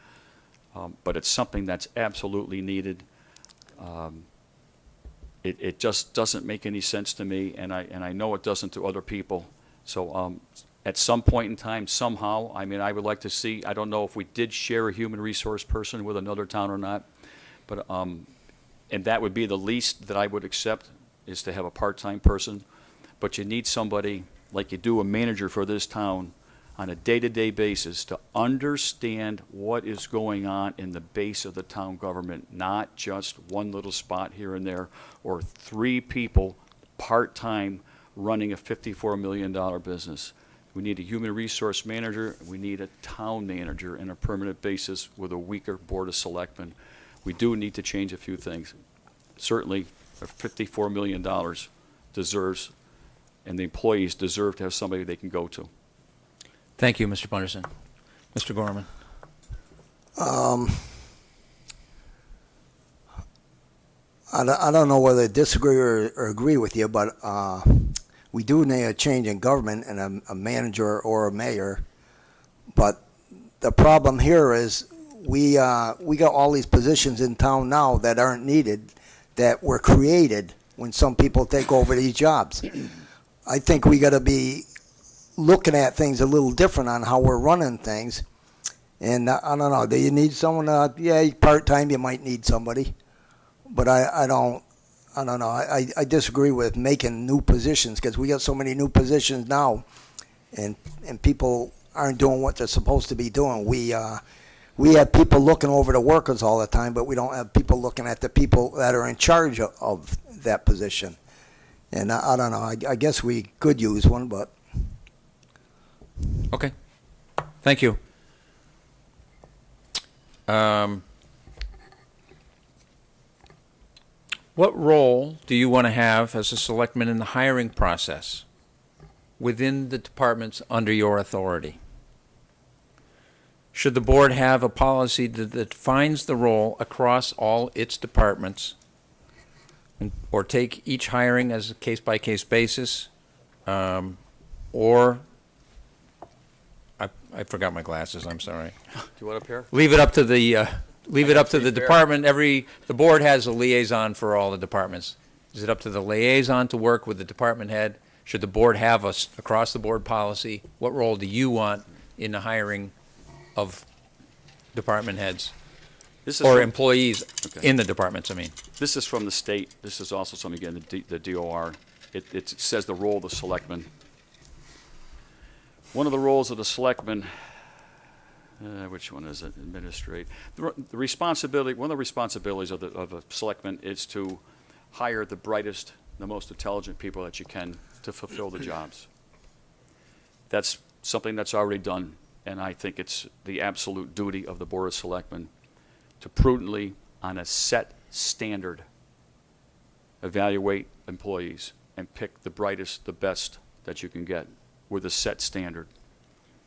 but it's something that's absolutely needed. It just doesn't make any sense to me, and I know it doesn't to other people. So at some point in time, somehow, I mean, I would like to see, I don't know if we did share a human resource person with another town or not, but and that would be the least that I would accept, is to have a part-time person. But you need somebody, like you do a manager for this town, on a day-to-day basis to understand what is going on in the base of the town government, not just one little spot here and there, or 3 people part-time running a $54 million business. We need a human resource manager. We need a town manager on a permanent basis with a weaker board of selectmen. We do need to change a few things. Certainly, $54 million deserves and the employees deserve to have somebody they can go to. Thank you, Mr. Punderson. Mr. Gorman. I don't know whether I disagree or agree with you, but we do need a change in government and a manager or a mayor. But the problem here is we got all these positions in town now that aren't needed, that were created when some people take over these jobs. I think we got to be looking at things a little different on how we're running things. And I don't know, do you need someone? Yeah, part-time you might need somebody. But I don't know. I disagree with making new positions, because we got so many new positions now, and people aren't doing what they're supposed to be doing. We have people looking over the workers all the time, but we don't have people looking at the people that are in charge of that position. And I don't know. I guess we could use one, but Okay. Thank you. What role do you want to have as a selectman in the hiring process within the departments under your authority? Should the board have a policy that defines the role across all its departments, or take each hiring as a case-by-case basis, or I forgot my glasses, I'm sorry. Do you want a pair? Leave it up to the department. The board has a liaison for all the departments. Is it up to the liaison to work with the department head? Should the board have a across-the-board policy? What role do you want in the hiring of department heads This is or from- employees Okay. in the departments, I mean? This is from the state. This is also something, again, the DOR. It says the role of the selectmen. One of the roles of the selectmen, which one is it? Administrate. The responsibility, one of the responsibilities of a selectman is to hire the brightest, the most intelligent people that you can to fulfill the jobs. That's something that's already done, and I think it's the absolute duty of the Board of Selectmen to prudently, on a set standard, evaluate employees and pick the brightest, the best that you can get with a set standard.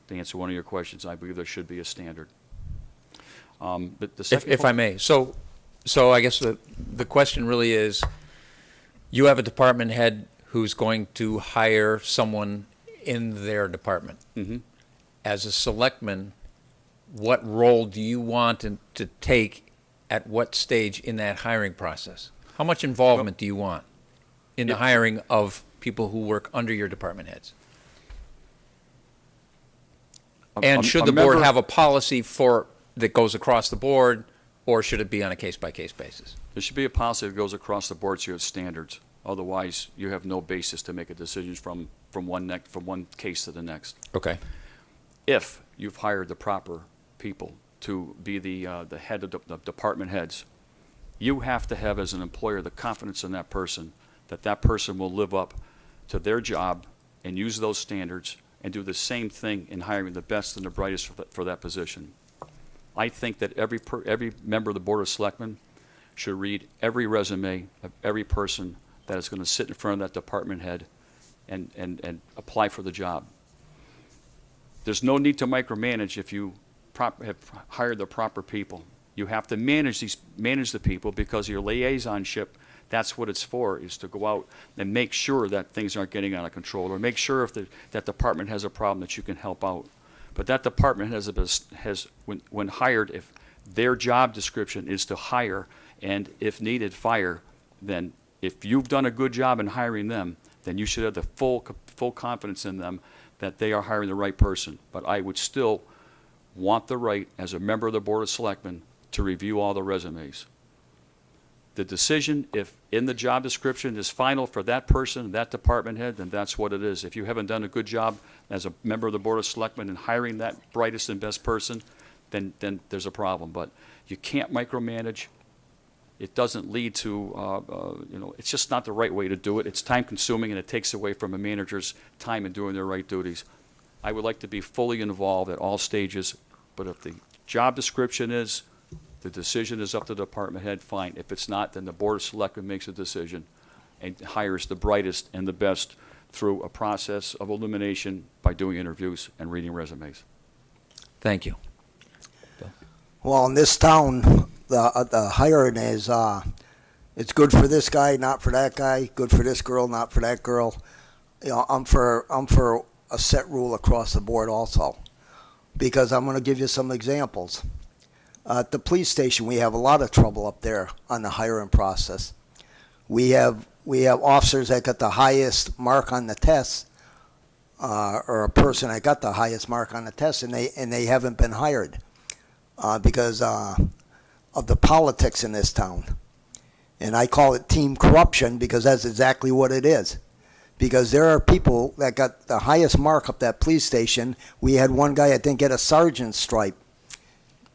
To answer one of your questions, I believe there should be a standard. But the second If I may. So I guess the question really is, you have a department head who's going to hire someone in their department. Mm-hmm. As a selectman, what role do you want to take at what stage in that hiring process? How much involvement do you want in the hiring of people who work under your department heads? And should the board have a policy that goes across the board, or should it be on a case-by-case basis? There should be a policy that goes across the board, so you have standards. Otherwise, you have no basis to make a decision from one case to the next. Okay. If you've hired the proper people to be the head of the department heads, you have to have, as an employer, the confidence in that person will live up to their job and use those standards and do the same thing in hiring the best and the brightest for that position. I think that every member of the Board of Selectmen should read every resume of every person that is going to sit in front of that department head and apply for the job. There's no need to micromanage if you have hired the proper people. You have to manage the people, because your liaisonship, that's what it's for, is to go out and make sure that things aren't getting out of control, or make sure if that department has a problem that you can help out. But that department has when hired, if their job description is to hire and, if needed, fire, then if you've done a good job in hiring them, then you should have the full confidence in them that they are hiring the right person. But I would still want the right, as a member of the Board of Selectmen, to review all the resumes. The decision, if in the job description, is final for that person, that department head, then that's what it is. If you haven't done a good job as a member of the Board of Selectmen in hiring that brightest and best person, then there's a problem. But you can't micromanage. It doesn't lead to, it's just not the right way to do it. It's time-consuming, and it takes away from a manager's time in doing their right duties. I would like to be fully involved at all stages, but if the job description is, the decision is up to the department head, fine. If it's not, then the Board of Selectmen makes a decision and hires the brightest and the best through a process of elimination by doing interviews and reading resumes. Thank you. Well, in this town, the hiring is, it's good for this guy, not for that guy, good for this girl, not for that girl. You know, I'm for a set rule across the board also, because I'm going to give you some examples. At the police station, we have a lot of trouble up there on the hiring process. We have officers that got the highest mark on the test, or a person that got the highest mark on the test, and they haven't been hired because of the politics in this town. And I call it team corruption because that's exactly what it is. Because there are people that got the highest mark up that police station. We had one guy that didn't get a sergeant's stripe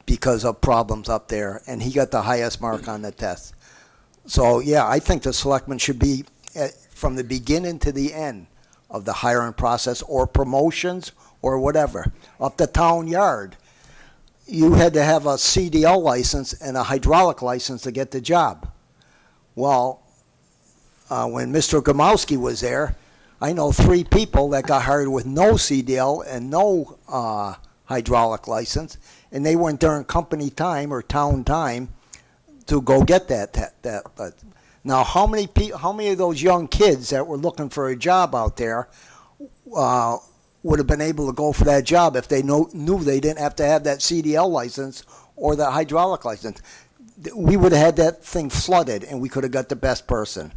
because of problems up there, and he got the highest mark on the test. So, yeah, I think the selectmen should be from the beginning to the end of the hiring process, or promotions or whatever. Up the town yard, you had to have a CDL license and a hydraulic license to get the job. Well, when Mr. Gomowski was there, I know 3 people that got hired with no CDL and no hydraulic license, and they went during company time or town time to go get that. Now, how many of those young kids that were looking for a job out there would have been able to go for that job if they knew they didn't have to have that CDL license or the hydraulic license? We would have had that thing flooded, and we could have got the best person.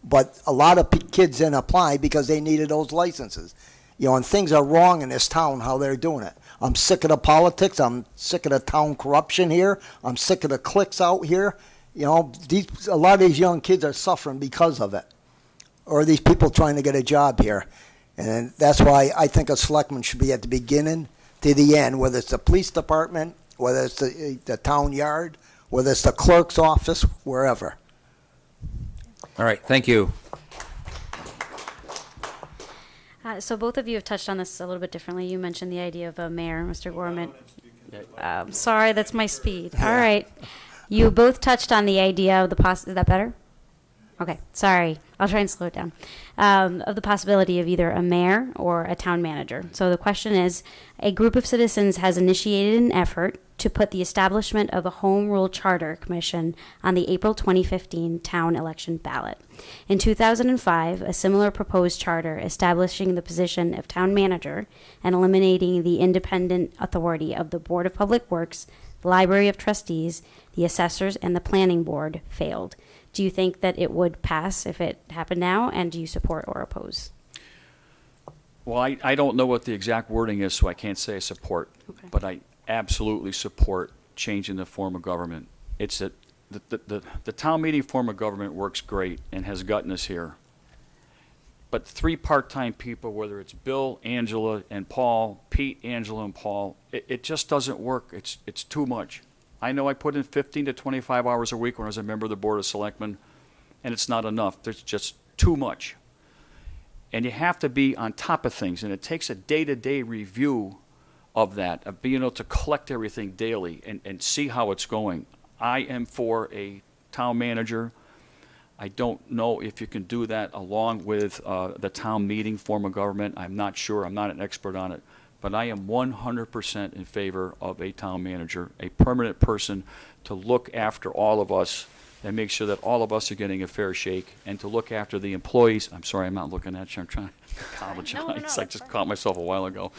But a lot of kids didn't apply because they needed those licenses. You know, and things are wrong in this town how they're doing it. I'm sick of the politics. I'm sick of the town corruption here. I'm sick of the cliques out here. You know, a lot of these young kids are suffering because of it, or these people trying to get a job here. And that's why I think a selectman should be at the beginning to the end, whether it's the police department, whether it's the town yard, whether it's the clerk's office, wherever. All right, thank you. So both of you have touched on this a little bit differently. You mentioned the idea of a mayor, Mr. Gorman. Sorry, that's my speed. All right. You both touched on the idea of the is that better? Okay, sorry. I'll try and slow it down. Of the possibility of either a mayor or a town manager. So the question is, a group of citizens has initiated an effort to put the establishment of a Home Rule Charter Commission on the April 2015 town election ballot. In 2005, a similar proposed charter establishing the position of town manager and eliminating the independent authority of the Board of Public Works, the Library of Trustees, the assessors, and the planning board failed. Do you think that it would pass if it happened now, and do you support or oppose? Well, I don't know what the exact wording is, so I can't say I support. Okay. But I absolutely support changing the form of government. It's that the town meeting form of government works great and has gotten us here. But 3 part-time people, whether it's Bill, Angela, and Paul, Pete, Angela, and Paul, it just doesn't work. It's too much. I know I put in 15 to 25 hours a week when I was a member of the Board of Selectmen, and it's not enough. There's just too much. And you have to be on top of things, and it takes a day-to-day review of that, of being able to collect everything daily and see how it's going. I am for a town manager. I don't know if you can do that along with the town meeting form of government. I'm not sure. I'm not an expert on it. But I am 100% in favor of a town manager, a permanent person to look after all of us and make sure that all of us are getting a fair shake, and to look after the employees. I'm sorry, I'm not looking at you. I'm trying to apologize. I just caught myself a while ago.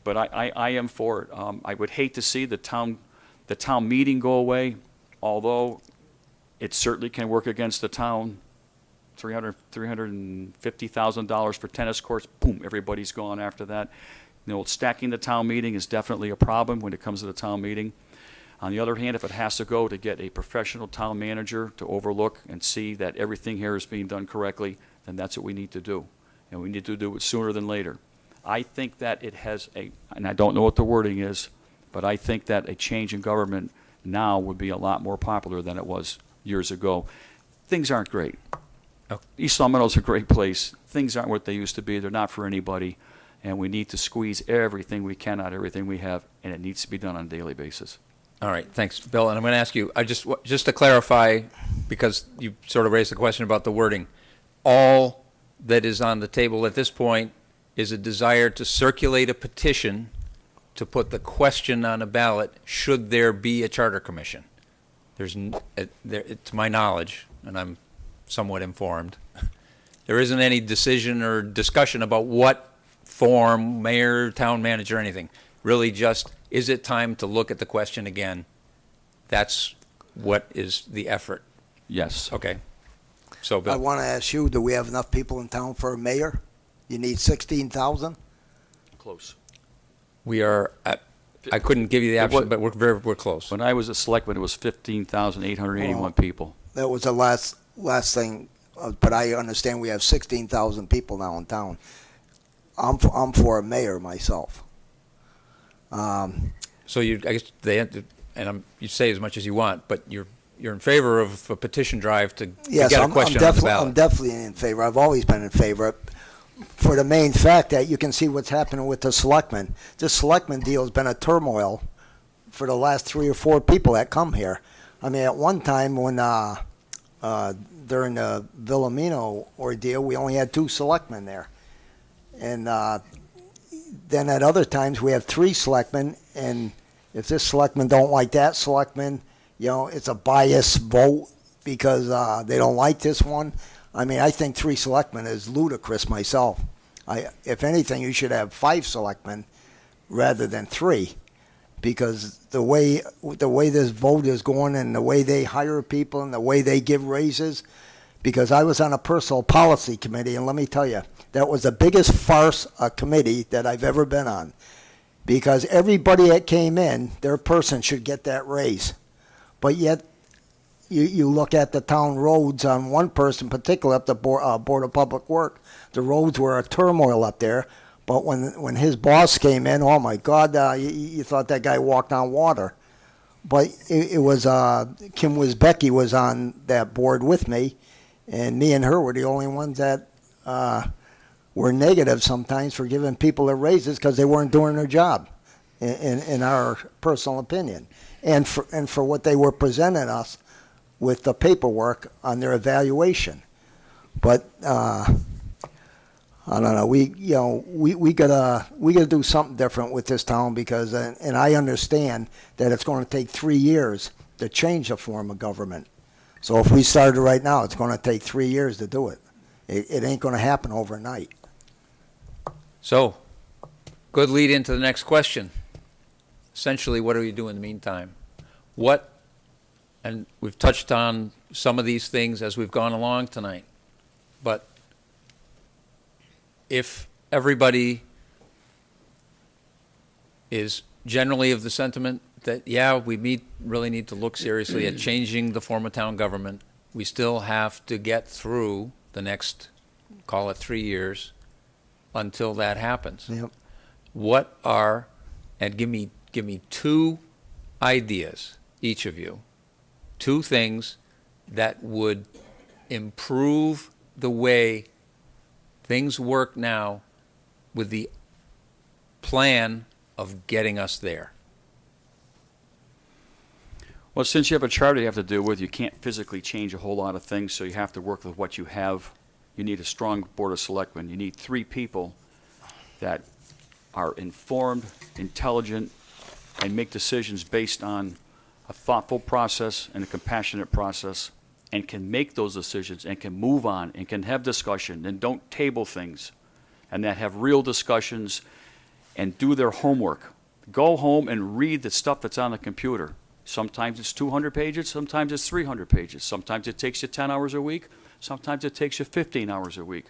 But I am for it. I would hate to see the town meeting go away, although it certainly can work against the town. $350,000 for tennis courts, boom, everybody's gone after that. You know, stacking the town meeting is definitely a problem when it comes to the town meeting. On the other hand, if it has to go to get a professional town manager to overlook and see that everything here is being done correctly, then that's what we need to do. And we need to do it sooner than later. I think that it has and I don't know what the wording is, but I think that a change in government now would be a lot more popular than it was years ago. Things aren't great. Oh. East Long Meadow's a great place. Things aren't what they used to be. They're not for anybody. And we need to squeeze everything we can out of everything we have, and it needs to be done on a daily basis. All right, thanks, Bill. And I'm going to ask you, just to clarify, because you sort of raised the question about the wording, all that is on the table at this point is a desire to circulate a petition to put the question on a ballot, should there be a charter commission? To my knowledge, and I'm somewhat informed, there isn't any decision or discussion about what form, mayor, town manager, anything. Really just, is it time to look at the question again? That's what is the effort. Yes. Okay. So, I Bill. want to ask you, do we have enough people in town for a mayor? You need 16,000? Close. We are at, I couldn't give you the It wa- option, but we're close. When I was a selectman, it was 15,881 people. That was the last thing, but I understand we have 16,000 people now in town. I'm for a mayor myself. So I guess you say as much as you want, but you're in favor of a petition drive to Yes, get a I'm question on the I'm ballot. definitely in favor. I've always been in favor. For the main fact that you can see what's happening with the selectmen. This selectmen deal has been a turmoil for the last 3 or 4 people that come here. I mean, at one time when during the Villamino ordeal, we only had 2 selectmen there, and then at other times we have 3 selectmen. And if this selectman don't like that selectman, it's a biased vote because they don't like this one. I mean, I think 3 selectmen is ludicrous myself. If anything, you should have 5 selectmen rather than 3, because the way this vote is going and the way they hire people and the way they give raises. Because I was on a personal policy committee, and let me tell you, that was the biggest farce committee that I've ever been on. Because everybody that came in, their person should get that raise, but yet. You look at the town roads on one person, particularly up the Board of Public Work. The roads were a turmoil up there. But when his boss came in, oh my God, you thought that guy walked on water. But it was Kim Wisbecki was on that board with me, and me and her were the only ones that were negative sometimes for giving people their raises because they weren't doing their job, in our personal opinion, and for what they were presenting us with the paperwork on their evaluation. But I don't know. We gotta do something different with this town because, and I understand that it's going to take 3 years to change the form of government. So if we started right now, it's going to take 3 years to do it. It ain't going to happen overnight. So, good lead into the next question. Essentially, what do we do in the meantime? And we've touched on some of these things as we've gone along tonight. But if everybody is generally of the sentiment that, yeah, we really need to look seriously at changing the form of town government, we still have to get through the next, call it 3 years, until that happens. Yep. And give me 2 ideas, each of you, 2 things that would improve the way things work now with the plan of getting us there. Well, since you have a charter you have to deal with, you can't physically change a whole lot of things, so you have to work with what you have. You need a strong board of selectmen. You need 3 people that are informed, intelligent, and make decisions based on a thoughtful process and a compassionate process, and can make those decisions and can move on and can have discussion and don't table things, and that have real discussions and do their homework. Go home and read the stuff that's on the computer. Sometimes it's 200 pages, sometimes it's 300 pages. Sometimes it takes you 10 hours a week, sometimes it takes you 15 hours a week.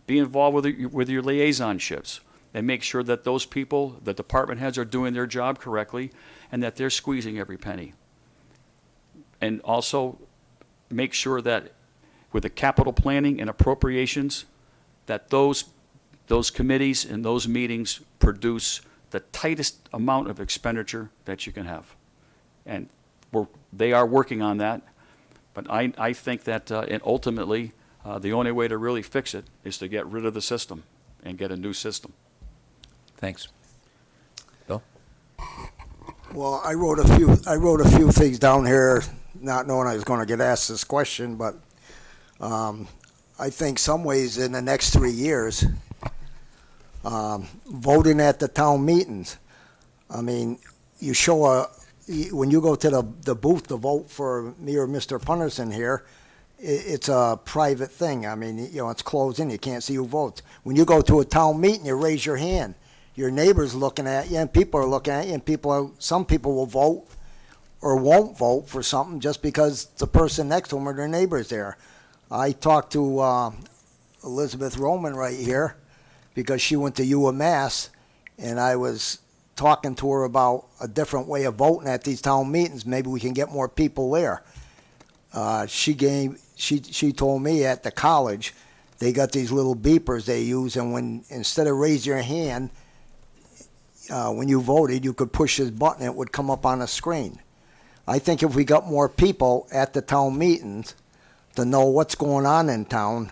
Be involved with your liaisonships and make sure that those people, the department heads, are doing their job correctly and that they're squeezing every penny. And also make sure that with the capital planning and appropriations, that those committees and those meetings produce the tightest amount of expenditure that you can have. And they are working on that. But I think that and ultimately, the only way to really fix it is to get rid of the system and get a new system. Thanks. Bill? Well, I wrote a few things down here, not knowing I was going to get asked this question, but I I think some ways in the next 3 years, voting at the town meetings. I mean, you show when you go to the booth to vote for me or Mr. Punderson here, it's a private thing. I mean, you know, it's closed in. You can't see who votes. When you go to a town meeting, you raise your hand. Your neighbor's looking at you, and people are looking at you, and some people will vote or won't vote for something just because the person next to them or their neighbor's there. I talked to Elizabeth Roman right here because she went to UMass, and I was talking to her about a different way of voting at these town meetings. Maybe we can get more people there. She told me at the college they got these little beepers they use, and when instead of raise your hand when you voted, you could push this button, it would come up on a screen. I think if we got more people at the town meetings to know what's going on in town,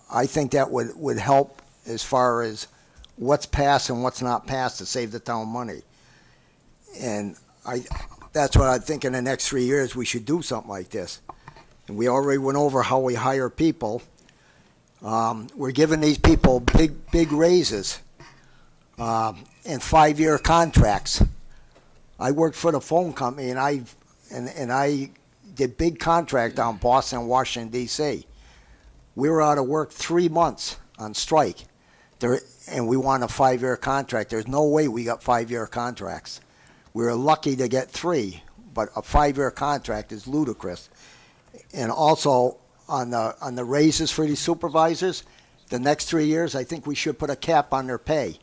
I think that would help as far as what's passed and what's not passed to save the town money. And that's what I think in the next 3 years we should do something like this. And we already went over how we hire people. We're giving these people big raises and 5-year contracts. I worked for the phone company, and I did big contract down Boston, Washington, D.C. We were out of work 3 months on strike, and we won a 5-year contract. There's no way we got 5-year contracts. We were lucky to get 3, but a 5-year contract is ludicrous. And also on the raises for these supervisors, the next 3 years, I think we should put a cap on their pay,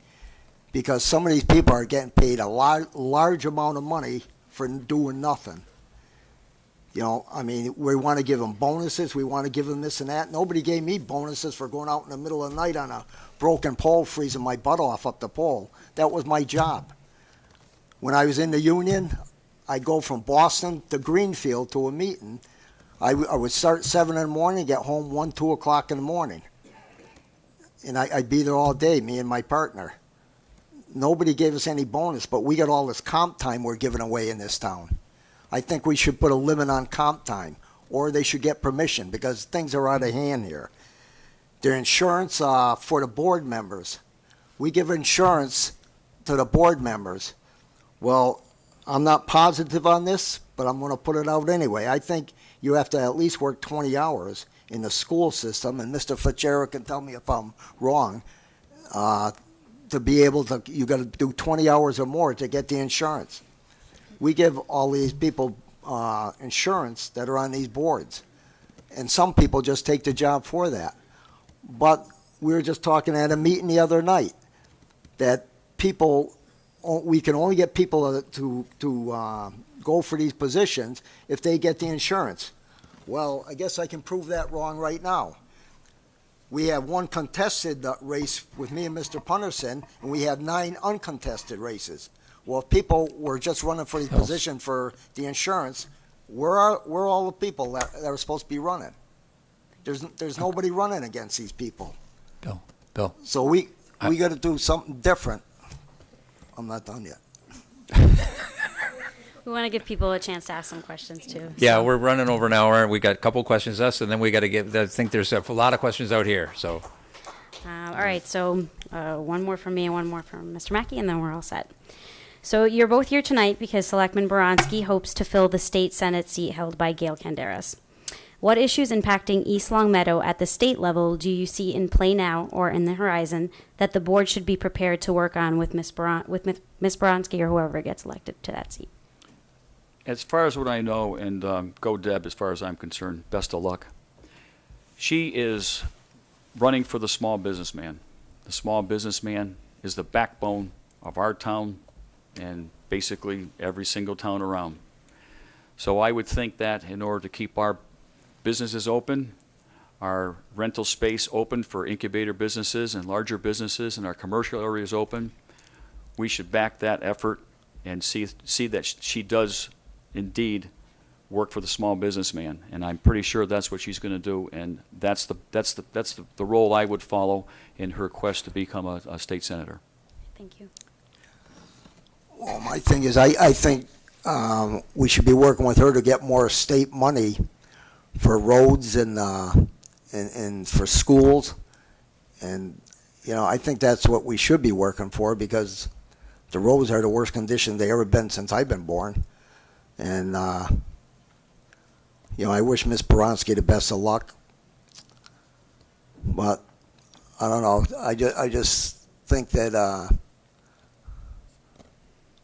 because some of these people are getting paid a large amount of money for doing nothing. You know, I mean, we want to give them bonuses. We want to give them this and that. Nobody gave me bonuses for going out in the middle of the night on a broken pole, freezing my butt off up the pole. That was my job. When I was in the union, I'd go from Boston to Greenfield to a meeting. I would start at 7 in the morning, get home 1, 2 o'clock in the morning. And I'd be there all day, me and my partner. Nobody gave us any bonus, but we got all this comp time we're giving away in this town. I think we should put a limit on comp time, or they should get permission, because things are out of hand here. Their insurance for the board members. We give insurance to the board members. Well, I'm not positive on this, but I'm going to put it out anyway. I think you have to at least work 20 hours in the school system, and Mr. Fitzgerald can tell me if I'm wrong, to be able to, you got to do 20 hours or more to get the insurance. We give all these people insurance that are on these boards, and some people just take the job for that. But we were just talking at a meeting the other night that we can only get people to go for these positions if they get the insurance. Well, I guess I can prove that wrong right now. We have one contested race with me and Mr. Punderson, and we have 9 uncontested races. Well, if people were just running for the position for the insurance, where are all the people that are supposed to be running? There's nobody running against these people. Bill. So we got to do something different. I'm not done yet. We want to give people a chance to ask some questions too. Yeah, we're running over an hour. We got a couple questions us, and then we got to get. I think there's a lot of questions out here. So. All right, so one more from me and one more from Mr. Mackey, and then we're all set. So you're both here tonight because Selectman Baranski hopes to fill the state Senate seat held by Gail Canderas. What issues impacting East Long Meadow at the state level do you see in play now or in the horizon that the board should be prepared to work on with Ms. Baranski or whoever gets elected to that seat? As far as what I know, and go Deb, as far as I'm concerned, best of luck. She is running for the small businessman. The small businessman is the backbone of our town and basically every single town around. So I would think that in order to keep our businesses open, our rental space open for incubator businesses and larger businesses, and our commercial areas open, we should back that effort and see that she does indeed work for the small businessman, and I'm pretty sure that's what she's going to do, and that's the role I would follow in her quest to become a state senator. Thank you. Well, my thing is, I think we should be working with her to get more state money for roads and and for schools. And, you know, I think that's what we should be working for, because the roads are the worst condition they ever been since I've been born. And, you know, I wish Ms. Poronsky the best of luck. But, I don't know, I just think that, I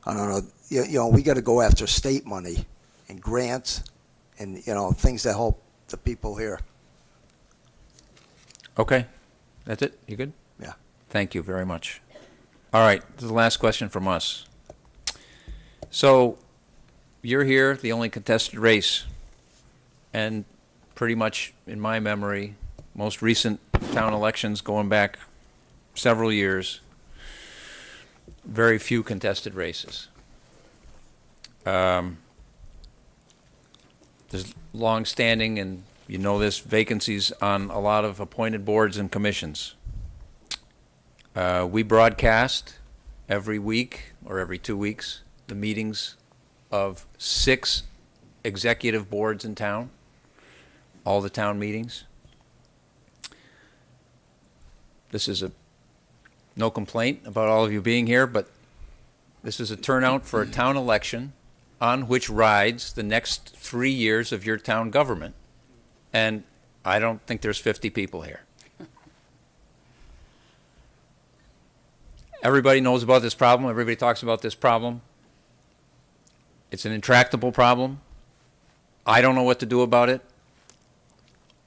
don't know, you know, we got to go after state money and grants and, you know, things that help the people here. Okay, that's it? You good? Yeah. Thank you very much. All right, this is the last question from us. So, you're here, the only contested race, and pretty much, in my memory, most recent town elections going back several years, very few contested races. There's long-standing, and you know this, vacancies on a lot of appointed boards and commissions. We broadcast every week or every 2 weeks the meetings of 6 executive boards in town, all the town meetings. This is no complaint about all of you being here, but this is a turnout for a town election on which rides the next 3 years of your town government. And I don't think there's 50 people here. Everybody knows about this problem. Everybody talks about this problem. It's an intractable problem. I don't know what to do about it.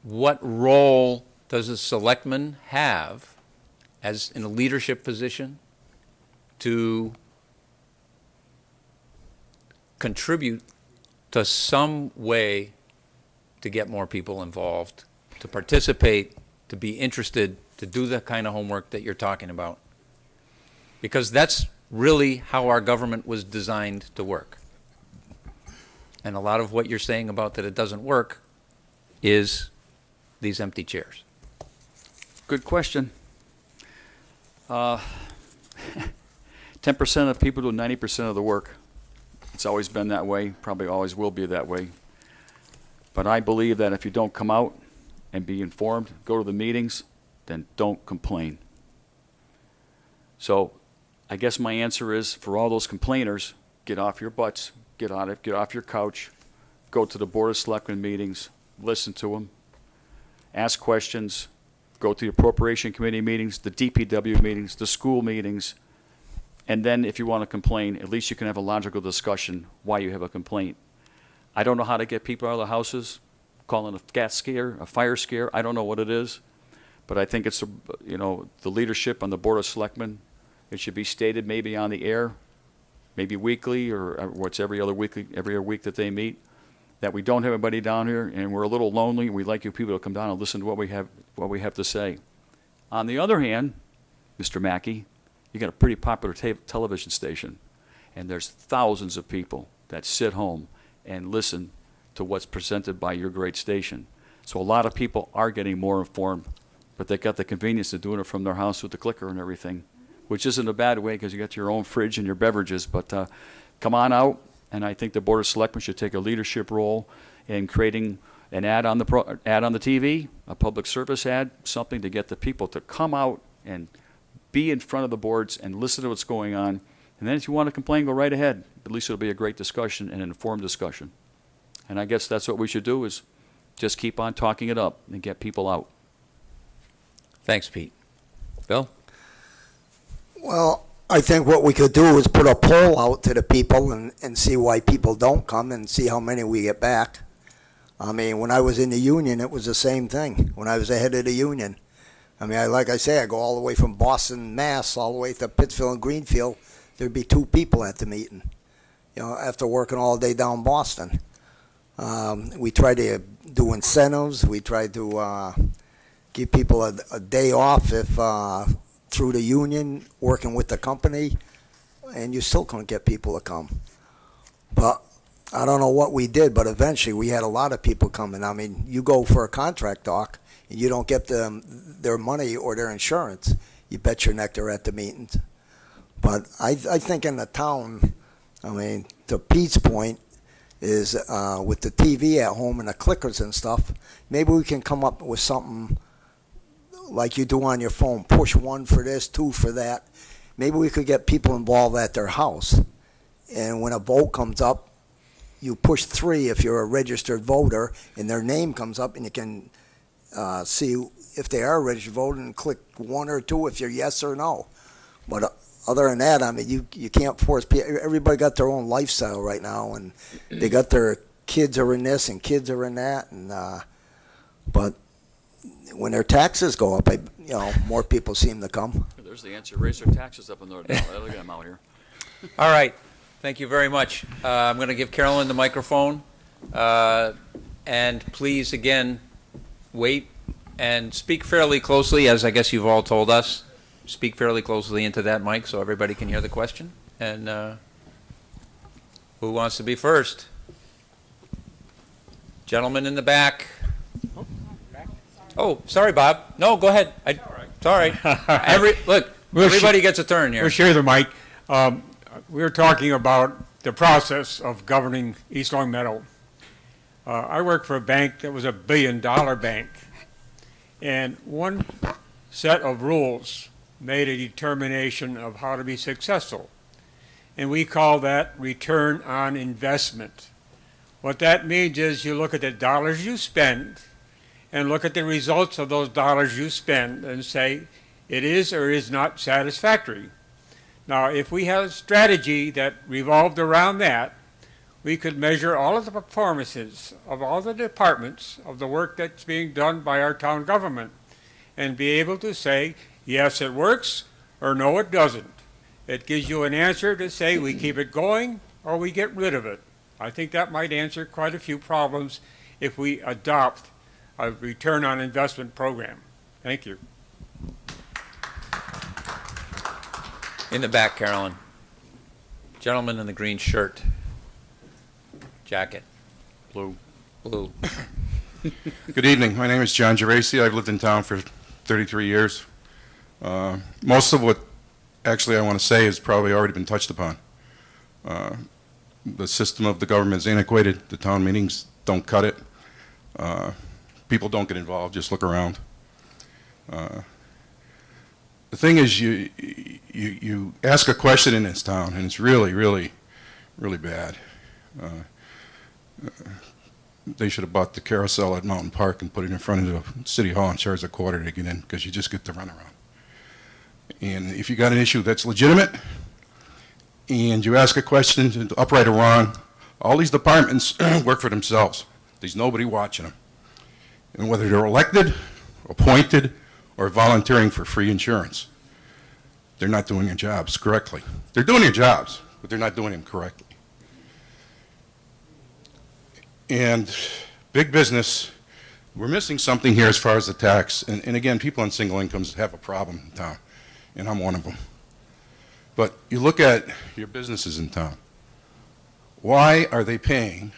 What role does a selectman have as in a leadership position to contribute to some way to get more people involved, to participate, to be interested, to do the kind of homework that you're talking about? Because that's really how our government was designed to work. And a lot of what you're saying about that it doesn't work is these empty chairs. Good question. 10% of people do 90% of the work. It's always been that way, probably always will be that way. But I believe that if you don't come out and be informed, go to the meetings, then don't complain. So I guess my answer is, for all those complainers, get off your butts, get off your couch, go to the Board of Selectmen meetings, listen to them, ask questions, go to the Appropriation Committee meetings, the DPW meetings, the school meetings, and then if you want to complain, at least you can have a logical discussion why you have a complaint. I don't know how to get people out of the houses, calling a gas scare, a fire scare. I don't know what it is, but I think it's, you know, the leadership on the Board of Selectmen. It should be stated maybe on the air, maybe weekly or what's every other week that they meet, that we don't have anybody down here and we're a little lonely. We'd like you people to come down and listen to what we have to say. On the other hand, Mr. Mackey, you got a pretty popular television station, and there's thousands of people that sit home and listen to what's presented by your great station. So a lot of people are getting more informed, but they got the convenience of doing it from their house with the clicker and everything, which isn't a bad way because you got your own fridge and your beverages. But come on out, and I think the Board of Selectmen should take a leadership role in creating an ad on the TV, a public service ad, something to get the people to come out and be in front of the boards and listen to what's going on. And then if you want to complain, go right ahead. At least it'll be a great discussion and an informed discussion. And I guess that's what we should do, is just keep on talking it up and get people out. Thanks, Pete. Bill? Well, I think what we could do is put a poll out to the people and see why people don't come and see how many we get back. I mean, when I was in the union, it was the same thing. When I was the head of the union, I mean, like I say, I go all the way from Boston, Mass, all the way to Pittsfield and Greenfield. There'd be 2 people at the meeting, you know, after working all day down Boston. We try to do incentives. We try to give people a day off if through the union, working with the company, and you still can't get people to come. But I don't know what we did, but eventually we had a lot of people coming. I mean, you go for a contract talk, and you don't get their money or their insurance, you bet your neck they're at the meetings. But I think in the town, I mean, to Pete's point, is with the TV at home and the clickers and stuff, maybe we can come up with something like you do on your phone, push 1 for this, 2 for that. Maybe we could get people involved at their house. And when a vote comes up, you push 3 if you're a registered voter, and their name comes up, and you can see if they are a registered voter and click 1 or 2 if you're yes or no. But other than that, I mean, you can't force people. Everybody got their own lifestyle right now, and they got their kids are in this and kids are in that, and but when their taxes go up, more people seem to come. There's the answer. Raise their taxes up in the north. Look at them out here. All right. Thank you very much. I'm going to give Carolyn the microphone. And please, again, wait and speak fairly closely, as I guess you've all told us. Speak fairly closely into that mic so everybody can hear the question. And who wants to be first? Gentleman in the back. Oh, sorry, Bob. No, go ahead. It's all right. Everybody gets a turn here. We'll share the mic. We were talking about the process of governing East Long Meadow. I worked for a bank that was $1 billion bank, and one set of rules made a determination of how to be successful, and we call that return on investment. What that means is you look at the dollars you spend and look at the results of those dollars you spend and say it is or is not satisfactory. Now, if we had a strategy that revolved around that, we could measure all of the performances of all the departments of the work that's being done by our town government and be able to say, yes, it works, or no, it doesn't. It gives you an answer to say we keep it going or we get rid of it. I think that might answer quite a few problems if we adopt a return on investment program. Thank you. In the back, Carolyn. Gentleman in the green shirt. Jacket. Blue. Good evening. My name is John Geraci. I've lived in town for 33 years. Most of what actually I want to say has probably already been touched upon. The system of the government is antiquated. The town meetings don't cut it. People don't get involved. Just look around. The thing is, you ask a question in this town, and it's really, really, really bad. They should have bought the carousel at Mountain Park and put it in front of the city hall and charged $0.25 to get in, because you just get the runaround. And if you got an issue that's legitimate, and you ask a question, upright or wrong, all these departments work for themselves. There's nobody watching them. And whether they're elected, appointed, or volunteering for free insurance, they're not doing their jobs correctly. They're doing their jobs, but they're not doing them correctly. And big business, we're missing something here as far as the tax. And again, people on single incomes have a problem in town, and I'm one of them. But you look at your businesses in town. Why are they paying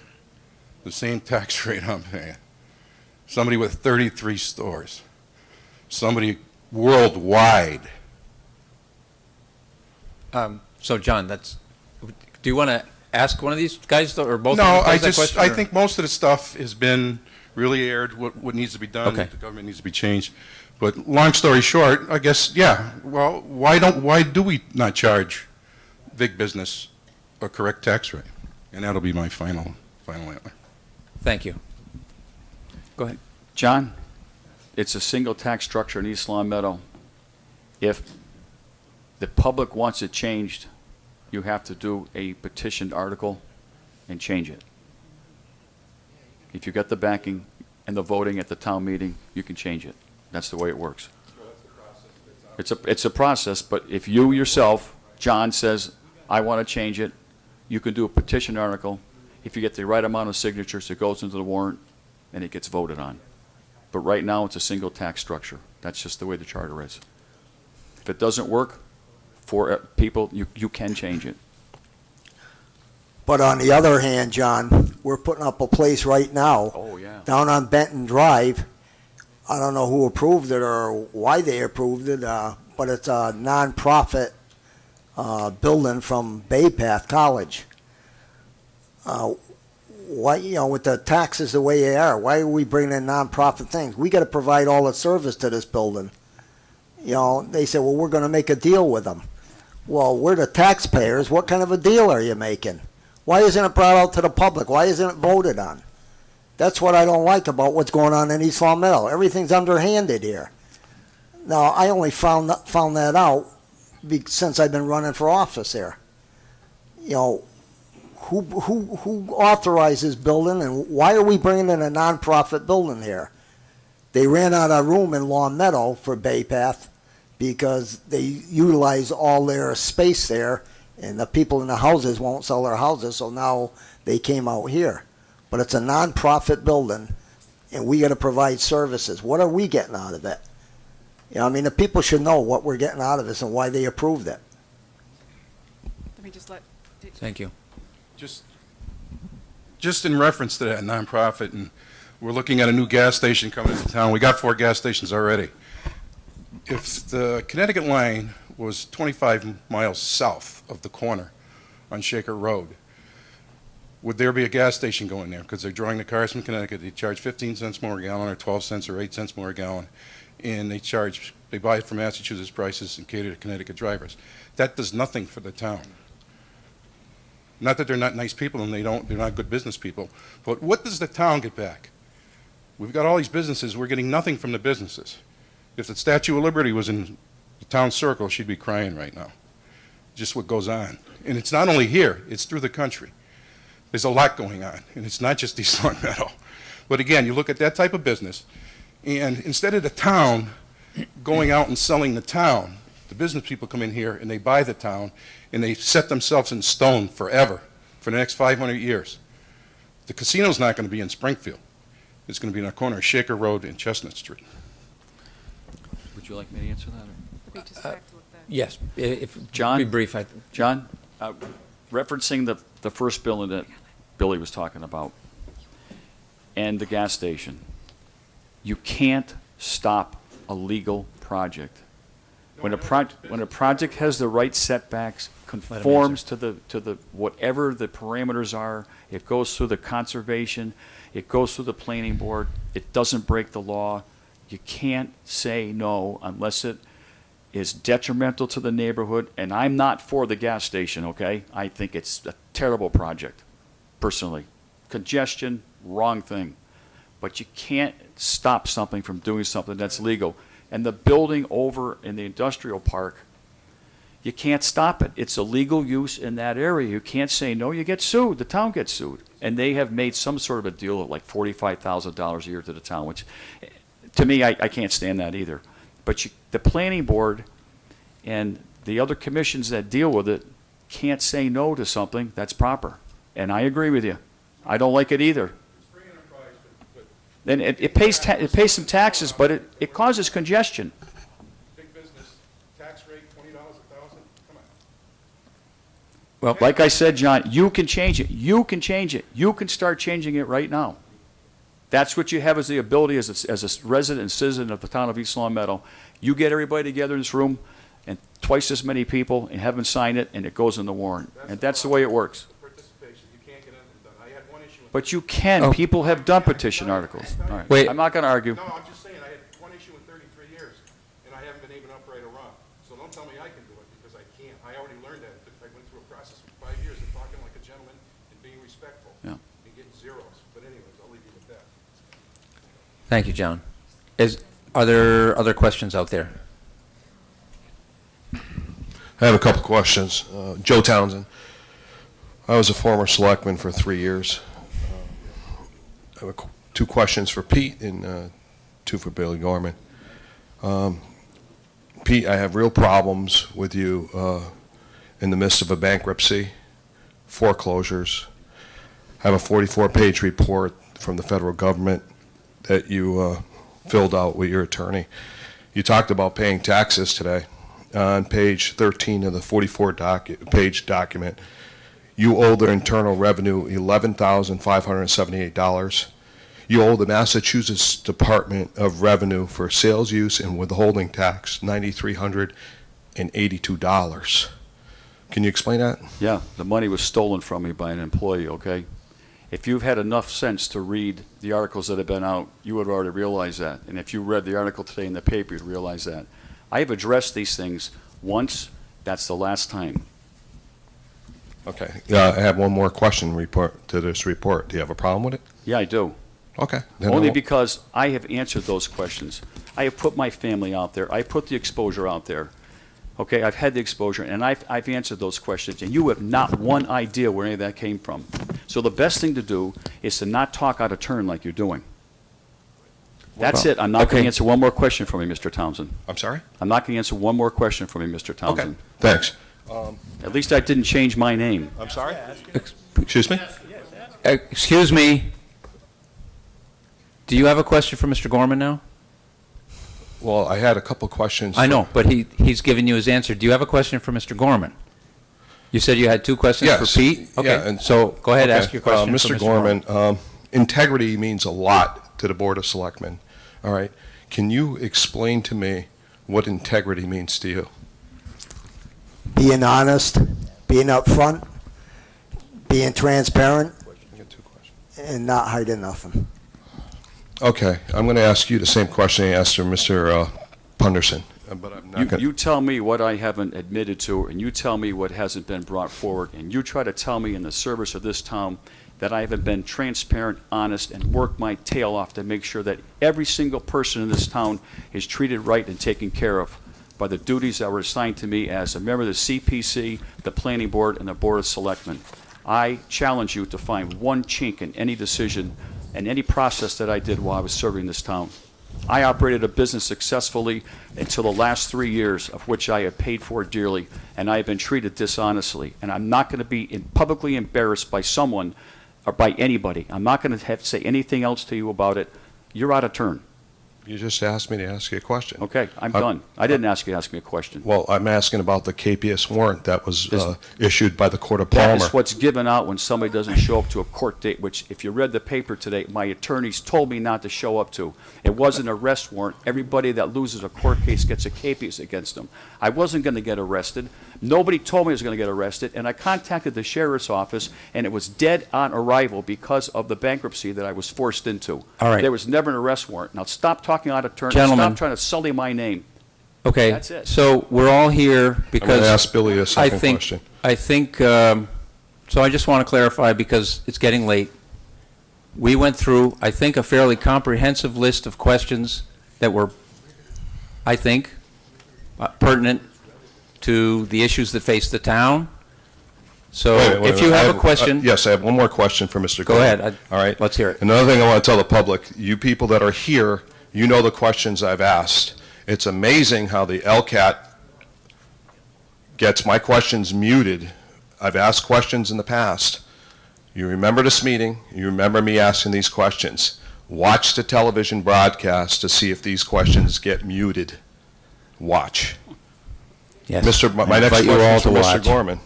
the same tax rate I'm paying? Somebody with 33 stores. Somebody worldwide. So, John, do you want to ask one of these guys, or both No, of them? I think most of the stuff has been really aired, what needs to be done, Okay. what the government needs to be changed. But long story short, I guess, yeah, well, why do we not charge big business a correct tax rate? And that'll be my final answer. Thank you. Go ahead. John, it's a single tax structure in East Long Meadow. If the public wants it changed, you have to do a petitioned article and change it. If you get the backing and the voting at the town meeting, you can change it. That's the way it works. It's a process, but if you yourself, John, says, I want to change it, you can do a petition article. If you get the right amount of signatures, it goes into the warrant and it gets voted on. But right now, it's a single tax structure. That's just the way the charter is. If it doesn't work for people, you can change it. But on the other hand, John, we're putting up a place right now Oh, yeah. down on Benton Drive. I don't know who approved it or why they approved it, but it's a nonprofit building from Bay Path College. why, with the taxes the way they are, why are we bringing in nonprofit things? We got to provide all the service to this building. They say, well, we're going to make a deal with them. Well, we're the taxpayers. What kind of a deal are you making? Why isn't it brought out to the public? Why isn't it voted on? That's what I don't like about what's going on in East Long Meadow. Everything's underhanded here. Now, I only found that out since I've been running for office here. Who authorized this building, and why are we bringing in a nonprofit building here? They ran out of room in Long Meadow for Bay Path because they utilize all their space there, and the people in the houses won't sell their houses, so now they came out here. But it's a nonprofit building, and we got to provide services. What are we getting out of it? The people should know what we're getting out of this and why they approved it. Let me just let. Thank you. Just in reference to that nonprofit, and we're looking at a new gas station coming into town. We got 4 gas stations already. If the Connecticut line was 25 miles south of the corner on Shaker Road, would there be a gas station going there? Because they're drawing the cars from Connecticut. They charge 15 cents more a gallon, or 12 cents, or 8 cents more a gallon, and they buy it from Massachusetts prices and cater to Connecticut drivers. That does nothing for the town. Not that they're not nice people and they're not good business people, but what does the town get back? We've got all these businesses. We're getting nothing from the businesses. If the Statue of Liberty was in the town circle, she'd be crying right now. Just what goes on. And it's not only here, it's through the country. There's a lot going on, and it's not just East Long Meadow. But again, you look at that type of business, and instead of the town going out and selling the town, the business people come in here and they buy the town, and they set themselves in stone forever, for the next 500 years. The casino's not going to be in Springfield. It's going to be in the corner of Shaker Road and Chestnut Street. Would you like me to answer that? Let me just back to what the- Yes, if, John? be brief. John, referencing the first building that Billy was talking about and the gas station, you can't stop a legal project. When a project has the right setbacks, conforms to the whatever the parameters are, it goes through the conservation, it goes through the planning board, it doesn't break the law. You can't say no unless it is detrimental to the neighborhood, and I'm not for the gas station, okay? I think it's a terrible project, personally. Congestion, wrong thing. But you can't stop something from doing something that's legal. And the building over in the industrial park, you can't stop it. It's a legal use in that area. You can't say no, you get sued. The town gets sued. And they have made some sort of a deal of like $45,000 a year to the town, which to me, I can't stand that either. But the planning board and the other commissions that deal with it can't say no to something that's proper. And I agree with you. I don't like it either. Then it pays some taxes, but it causes congestion. Big business, tax rate $20 a thousand, come on. Well, like I said, John, you can change it. You can change it. You can start changing it right now. That's what you have as the ability as a resident and citizen of the town of East Long Meadow. You get everybody together in this room, and twice as many people, and have them sign it, and it goes in the warrant. And that's the way it works. Participation, you can't get anything done. I had one issue. But you can. Oh. People have done petition articles. All right. Wait. I'm not going to argue. No, I'm just saying, I had one issue in 33 years, and I haven't been even upright or wrong. So don't tell me I can do it, because I can't. I already learned that. I went through a process of 5 years of talking like a gentleman and being respectful. Yeah. And getting zeros. But anyways, I'll leave you with that. Thank you, John. Are there other questions out there? I have a couple questions. Joe Townsend. I was a former selectman for 3 years. I have 2 questions for Pete and 2 for Billy Gorman. Pete, I have real problems with you in the midst of a bankruptcy, foreclosures. I have a 44-page report from the federal government that you filled out with your attorney. You talked about paying taxes today. On page 13 of the 44-page document, you owe the Internal Revenue $11,578. You owe the Massachusetts Department of Revenue for sales use and withholding tax $9,382. Can you explain that? Yeah, the money was stolen from me by an employee, okay? If you've had enough sense to read the articles that have been out, you would already realize that. And if you read the article today in the paper, you'd realize that. I have addressed these things once. That's the last time. Okay. I have one more question to this report. Do you have a problem with it? Yeah, I do. Okay. Then Only I'll- because I have answered those questions. I have put my family out there. I put the exposure out there. Okay, I've had the exposure, and I've answered those questions, and you have not one idea where any of that came from. So the best thing to do is to not talk out of turn like you're doing. That's it. I'm not going okay. to answer one more question for me, Mr. Townsend. I'm sorry? I'm not going to answer one more question for me, Mr. Okay. Townsend. Thanks. At least I didn't change my name. I'm sorry? Excuse me? Excuse me. Do you have a question for Mr. Gorman now? Well, I had a couple questions. I know, but he's given you his answer. Do you have a question for Mr. Gorman? You said you had two questions for Yes. Pete? Okay, Yeah, and- so go ahead, Okay. ask your question for Mr. Gorman, integrity means a lot to the Board of Selectmen, all right? Can you explain to me what integrity means to you? Being honest, being upfront, being transparent, and not hiding nothing. Okay, I'm going to ask you the same question I asked Mr. Punderson, but I'm not going to. You tell me what I haven't admitted to, and you tell me what hasn't been brought forward, and you try to tell me in the service of this town that I haven't been transparent, honest, and worked my tail off to make sure that every single person in this town is treated right and taken care of by the duties that were assigned to me as a member of the CPC, the Planning Board, and the Board of Selectmen. I challenge you to find one chink in any decision and any process that I did while I was serving this town. I operated a business successfully until the last 3 years, of which I have paid for dearly, and I have been treated dishonestly. And I'm not going to be publicly embarrassed by someone or by anybody. I'm not going to have to say anything else to you about it. You're out of turn. You just asked me to ask you a question. Okay, I'm done. I didn't ask you to ask me a question. Well, I'm asking about the KPS warrant that was This- issued by the Court of That Palmer. is what's given out when somebody doesn't show up to a court date, which, if you read the paper today, my attorneys told me not to show up to. It was an arrest warrant. Everybody that loses a court case gets a KPS against them. I wasn't going to get arrested. Nobody told me I was going to get arrested, and I contacted the sheriff's office, and it was dead on arrival because of the bankruptcy that I was forced into. All right. There was never an arrest warrant. Now, stop talking out of turn. Gentlemen. Stop trying to sully my name. Okay, That's it. so we're all here I'm because. going to ask Billy a I second think, question. I think, so I just want to clarify because it's getting late. We went through, I think, a fairly comprehensive list of questions that were, I think, pertinent to the issues that face the town. So Wait, if you I have a question, yes, I have one more question for Mr. go Gorman. ahead. All right? Let's hear it. Another thing I want to tell the public, you people that are here, you know the questions I've asked. It's amazing how the LCAT gets my questions muted. I've asked questions in the past. You remember this meeting, you remember me asking these questions. Watch the television broadcast to see if these questions get muted. Watch. Yes. My I next invite you question all is for to Mr. watch. Gorman.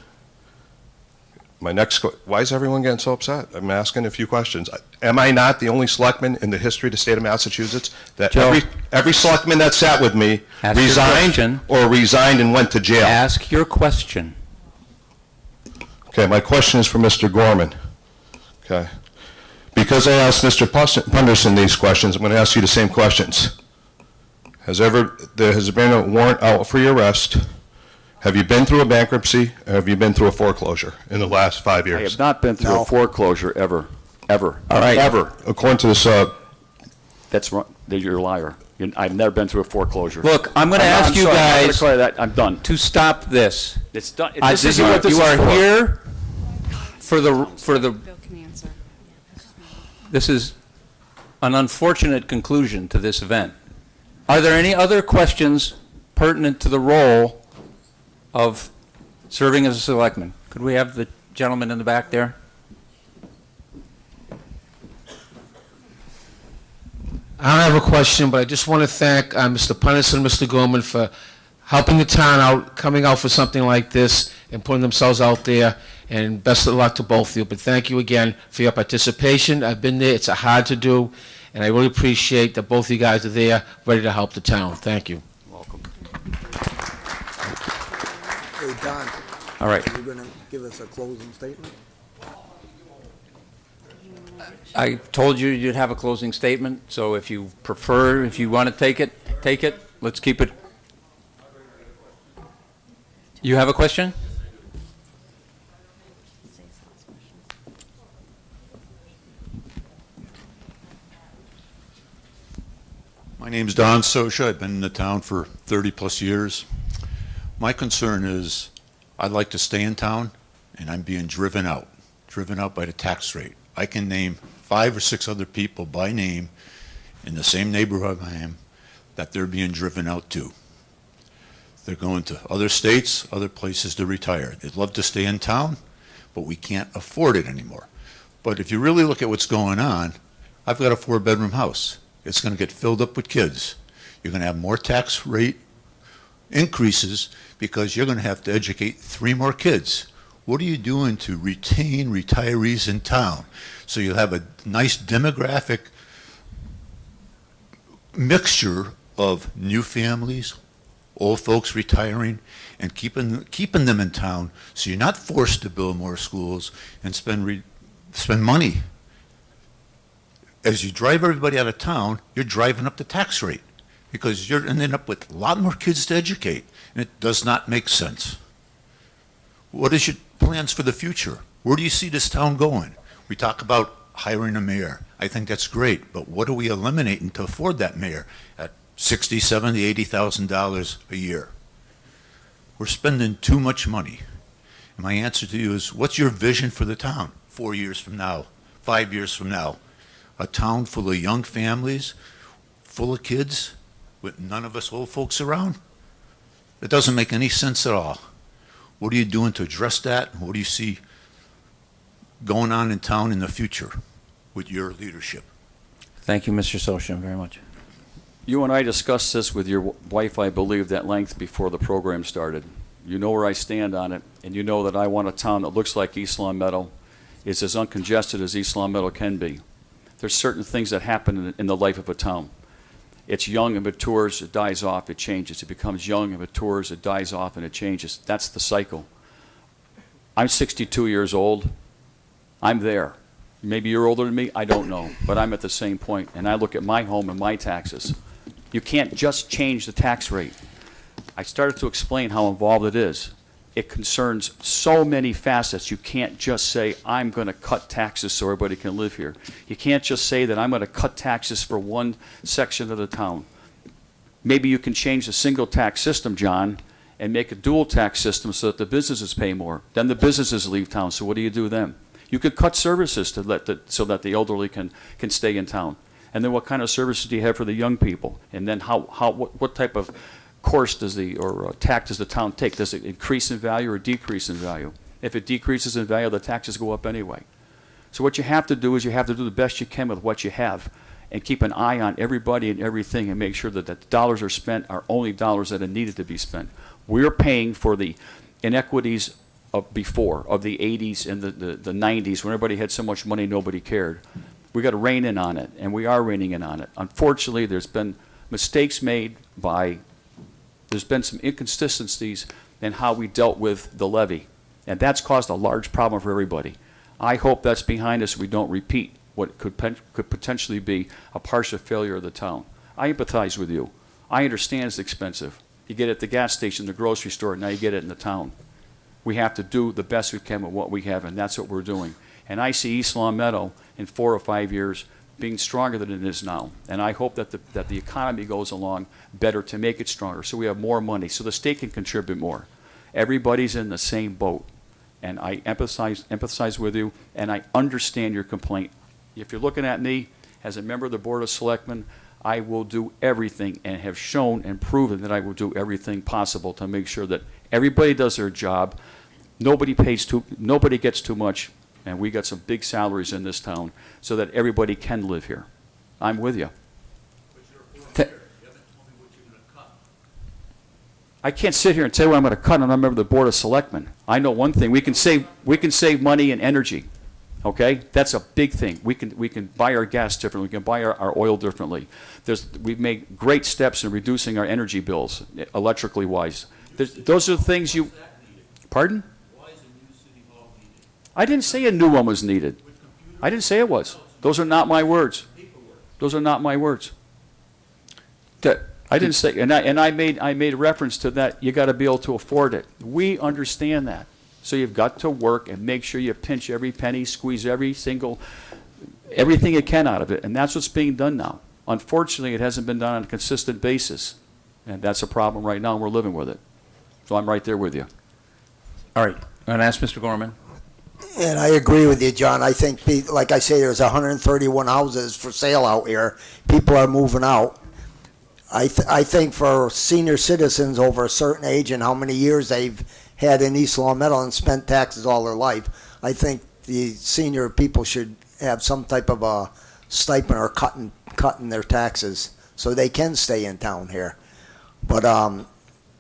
Why is everyone getting so upset? I'm asking a few questions. Am I not the only selectman in the history of the state of Massachusetts that Joe. every selectman that sat with me Ask your resigned question. or resigned and went to jail? Ask your question. Okay, my question is for Mr. Gorman. Okay. Because I asked Mr. Punderson these questions, I'm going to ask you the same questions. Has there been a warrant out for your arrest? Have you been through a bankruptcy, or have you been through a foreclosure in the last 5 I years? have not been through No. a foreclosure ever. Ever. All right. Ever. According to this, That's wrong. You're a liar. I've never been through a foreclosure. Look, I'm going to I'm ask you sorry, I'm gonna guys call you that. I'm done. to stop this. It's done. I- This is what this you is are for. here for the. Bill can answer. This is an unfortunate conclusion to this event. Are there any other questions pertinent to the role of serving as a selectman? Could we have the gentleman in the back there? I don't have a question, but I just want to thank Mr. Punnis and Mr. Gorman for helping the town out, coming out for something like this, and putting themselves out there, and best of luck to both of you. But thank you again for your participation. I've been there. It's hard to do, and I really appreciate that both of you guys are there, ready to help the town. Thank you. Welcome. Hey, Don, All right. are you going to give us a closing statement? I told you you'd have a closing statement, so if you prefer, if you want to take it, take it. Let's keep it. You have a question? My name's Don Sosha. I've been in the town for 30-plus years. My concern is I'd like to stay in town, and I'm being driven out by the tax rate. I can name 5 or 6 other people by name in the same neighborhood I am that they're being driven out too. They're going to other states, other places to retire. They'd love to stay in town, but we can't afford it anymore. But if you really look at what's going on, I've got a 4-bedroom house. It's going to get filled up with kids. You're going to have more tax rate increases because you're going to have to educate 3 more kids. What are you doing to retain retirees in town so you'll have a nice demographic mixture of new families, old folks retiring, and keeping them in town so you're not forced to build more schools and spend money. As you drive everybody out of town, you're driving up the tax rate because you're ending up with a lot more kids to educate, and it does not make sense. What is your plans for the future? Where do you see this town going? We talk about hiring a mayor. I think that's great, but what are we eliminating to afford that mayor at $60,000, $70,000, $80,000 a year? We're spending too much money. And my answer to you is, what's your vision for the town 4 years from now, 5 years from now? A town full of young families, full of kids, with none of us old folks around? It doesn't make any sense at all. What are you doing to address that? What do you see going on in town in the future with your leadership? Thank you, Mr. Sosha, very much. You and I discussed this with your wife, I believe, at length before the program started. You know where I stand on it, and you know that I want a town that looks like East Long Meadow. It's as uncongested as East Long Meadow can be. There's certain things that happen in the life of a town. It's young and matures, it dies off, it changes. It becomes young and matures, it dies off, and it changes. That's the cycle. I'm 62 years old. I'm there. Maybe you're older than me, I don't know. But I'm at the same point, and I look at my home and my taxes. You can't just change the tax rate. I started to explain how involved it is. It concerns so many facets. You can't just say, I'm going to cut taxes so everybody can live here. You can't just say that I'm going to cut taxes for one section of the town. Maybe you can change the single tax system, John, and make a dual tax system so that the businesses pay more. Then the businesses leave town, so what do you do then? You could cut services to so that the elderly can stay in town. And then what kind of services do you have for the young people? And then what type of course does tack does the town take? Does it increase in value or decrease in value? If it decreases in value, the taxes go up anyway. So what you have to do is you have to do the best you can with what you have and keep an eye on everybody and everything and make sure that the dollars are spent are only dollars that are needed to be spent. We're paying for the inequities of before, of the 80s and the 90s, when everybody had so much money nobody cared. We got to rein in on it, and we are reining in on it. Unfortunately, there's been mistakes made there's been some inconsistencies in how we dealt with the levy, and that's caused a large problem for everybody. I hope that's behind us. We don't repeat what could potentially be a partial failure of the town. I empathize with you. I understand it's expensive. You get it at the gas station, the grocery store, now you get it in the town. We have to do the best we can with what we have, and that's what we're doing. And I see East Long Meadow in 4 or 5 years being stronger than it is now. And I hope that the economy goes along better to make it stronger, so we have more money, so the state can contribute more. Everybody's in the same boat. And I empathize with you, and I understand your complaint. If you're looking at me as a member of the Board of Selectmen, I will do everything and have shown and proven that I will do everything possible to make sure that everybody does their job. Nobody gets too much, and we got some big salaries in this town so that everybody can live here. I'm with you. I can't sit here and tell you what I'm going to cut, and I'm a member of the Board of Selectmen. I know one thing: we can save money and energy. Okay, that's a big thing. We can buy our gas differently. We can buy our oil differently. We've made great steps in reducing our energy bills, electrically wise. Those are the things you. Pardon? Why is a new city hall needed? I didn't say a new one was needed. I didn't say it was. Those are not my words. Those are not my words. I didn't say, and I made a reference to that. You got to be able to afford it. We understand that. So you've got to work and make sure you pinch every penny, squeeze everything you can out of it, and that's what's being done now. Unfortunately, it hasn't been done on a consistent basis, and that's a problem right now, and we're living with it. So I'm right there with you. All right, I'm going to ask Mr. Gorman. And I agree with you, John. I think, like I say, there's 131 houses for sale out here. People are moving out. I think for senior citizens over a certain age and how many years they've had in East Long Meadow and spent taxes all their life, I think the senior people should have some type of a stipend or cutting their taxes so they can stay in town here. But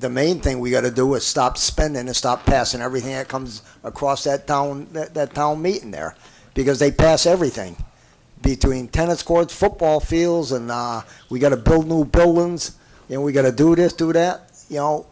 the main thing we got to do is stop spending and stop passing everything that comes across that town meeting there, because they pass everything between tennis courts, football fields, and we got to build new buildings, and we got to do this, do that. You know,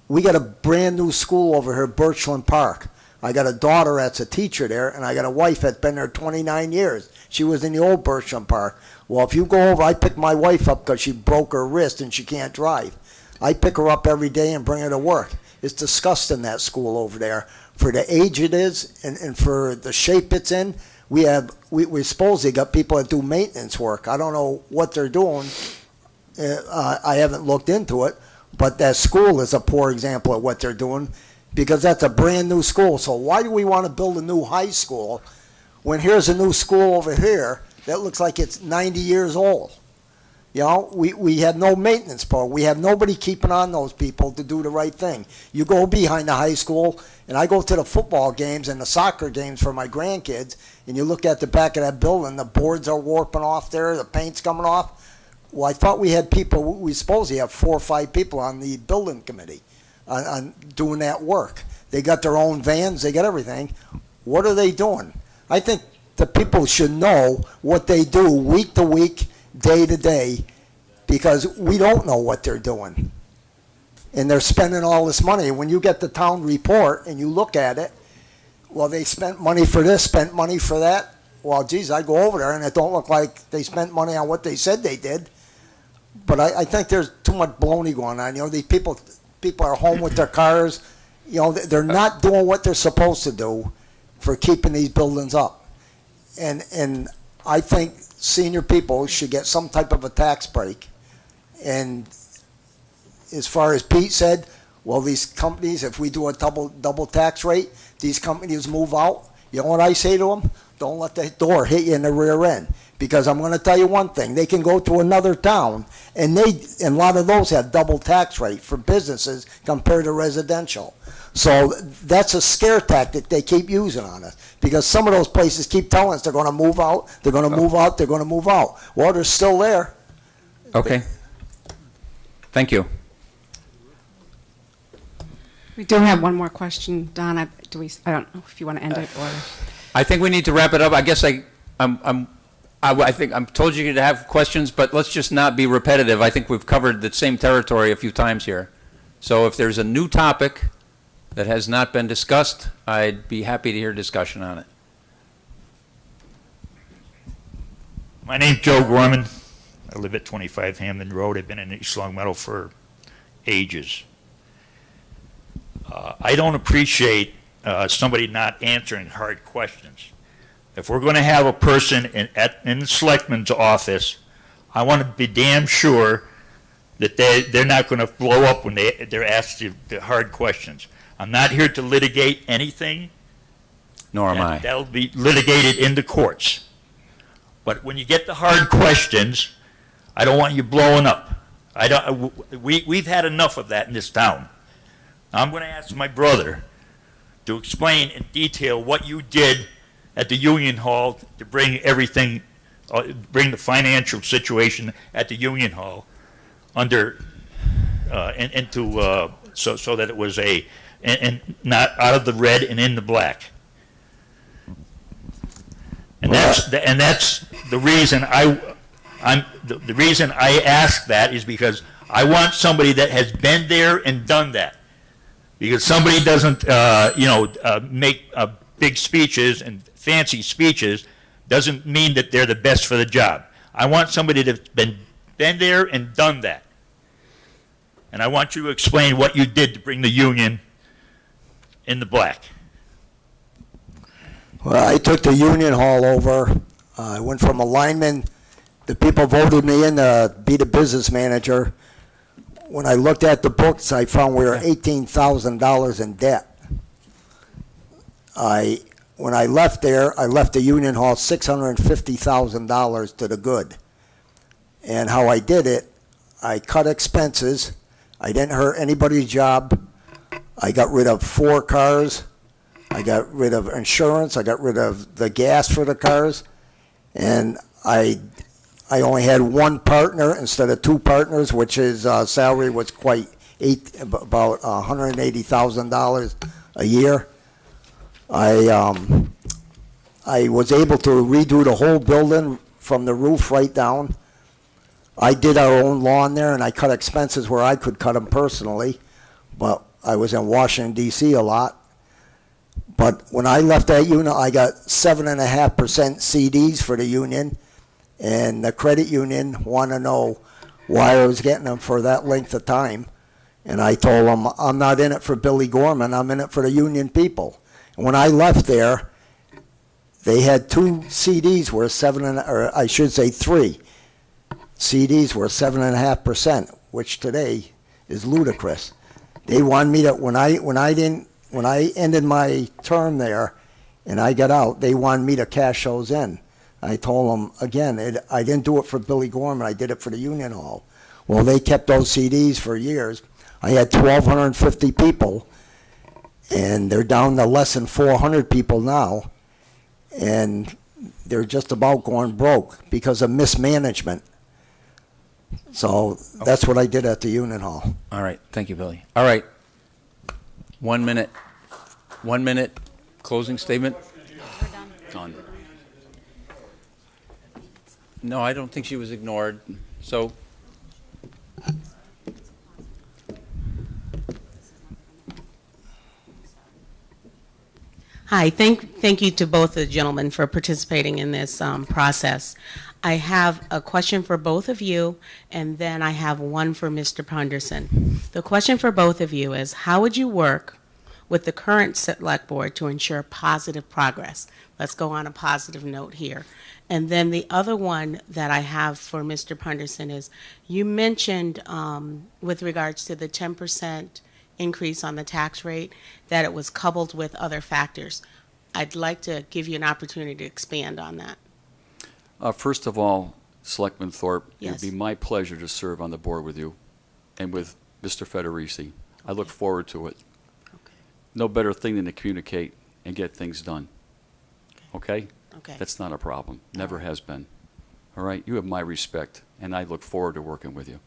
we got a brand new school over here, Birchland Park. I got a daughter that's a teacher there, and I got a wife that's been there 29 years. She was in the old Birchland Park. Well, if you go over, I pick my wife up because she broke her wrist and she can't drive. I pick her up every day and bring her to work. It's disgusting, that school over there. For the age it is and for the shape it's in, we supposedly got people that do maintenance work. I don't know what they're doing. I haven't looked into it, but that school is a poor example of what they're doing, because that's a brand new school. So why do we want to build a new high school when here's a new school over here that looks like it's 90 years old? You know, we have no maintenance program. We have nobody keeping on those people to do the right thing. You go behind the high school, and I go to the football games and the soccer games for my grandkids, and you look at the back of that building, the boards are warping off there, the paint's coming off. Well, I thought we had people, we supposedly have 4 or 5 people on the building committee on doing that work. They got their own vans, they got everything. What are they doing? I think the people should know what they do week to week, day to day, because we don't know what they're doing. And they're spending all this money. When you get the town report and you look at it, well, they spent money for this, spent money for that. Well, geez, I go over there and it don't look like they spent money on what they said they did. But I think there's too much baloney going on. You know, these people are home with their cars. You know, they're not doing what they're supposed to do for keeping these buildings up. And I think senior people should get some type of a tax break. And as far as Pete said, well, these companies, if we do a double tax rate, these companies move out. You know what I say to them? Don't let the door hit you in the rear end. Because I'm going to tell you one thing, they can go to another town, and a lot of those have double tax rate for businesses compared to residential. So that's a scare tactic they keep using on us, because some of those places keep telling us they're going to move out, they're going to move out, they're going to move out. Well, they're still there. Okay. Thank you. We do have one more question, Don. I don't know if you want to end it or. I think we need to wrap it up. I guess I think I'm told you to have questions, but let's just not be repetitive. I think we've covered the same territory a few times here. So if there's a new topic that has not been discussed, I'd be happy to hear discussion on it. My name's Joe Gorman. I live at 25 Hamden Road. I've been in East Long Meadow for ages. I don't appreciate somebody not answering hard questions. If we're going to have a person in the selectman's office, I want to be damn sure that they're not going to blow up when they're asked the hard questions. I'm not here to litigate anything. Nor am I. That'll be litigated in the courts. But when you get the hard questions, I don't want you blowing up. We've had enough of that in this town. I'm going to ask my brother to explain in detail what you did at the Union Hall to bring everything, bring the financial situation at the Union Hall under, so that it was and not out of the red and in the black. And that's the reason the reason I ask that is because I want somebody that has been there and done that. Because somebody doesn't, make big speeches and fancy speeches, doesn't mean that they're the best for the job. I want somebody that's been there and done that. And I want you to explain what you did to bring the union in the black. Well, I took the union hall over. I went from a lineman. The people voted me in to be the business manager. When I looked at the books, I found we were $18,000 in debt. When I left there, I left the union hall $650,000 to the good. And how I did it, I cut expenses. I didn't hurt anybody's job. I got rid of 4 cars. I got rid of insurance. I got rid of the gas for the cars. And I only had 1 partner instead of 2 partners, which his salary was about $180,000 a year. I was able to redo the whole building from the roof right down. I did our own lawn there, and I cut expenses where I could cut them personally, but I was in Washington, D.C. a lot. But when I left that unit, I got 7.5% CDs for the union, and the credit union wanted to know why I was getting them for that length of time. And I told them, I'm not in it for Billy Gorman, I'm in it for the union people. And when I left there, they had 2 CDs worth 3 CDs were 7.5%, which today is ludicrous. They wanted me to, when I ended my term there and I got out, they wanted me to cash those in. I told them, again, I didn't do it for Billy Gorman, I did it for the union hall. Well, they kept those CDs for years. I had 1,250 people, and they're down to less than 400 people now, and they're just about going broke because of mismanagement. So that's what I did at the union hall. All right, thank you, Billy. All right, 1 minute. 1 minute closing statement. Done. No, I don't think she was ignored. So. Hi, thank you to both the gentlemen for participating in this process. I have a question for both of you, and then I have one for Mr. Punderson. The question for both of you is, how would you work with the current select board to ensure positive progress? Let's go on a positive note here. And then the other one that I have for Mr. Punderson is, you mentioned with regards to the 10% increase on the tax rate, that it was coupled with other factors. I'd like to give you an opportunity to expand on that. First of all, Selectman Thorpe, it Yes. would be my pleasure to serve on the board with you and with Mr. Federici. I look forward to it. Okay. No better thing than to communicate and get things done. Okay? Okay. That's not a problem. Never has been. All right? You have my respect, and I look forward to working with you.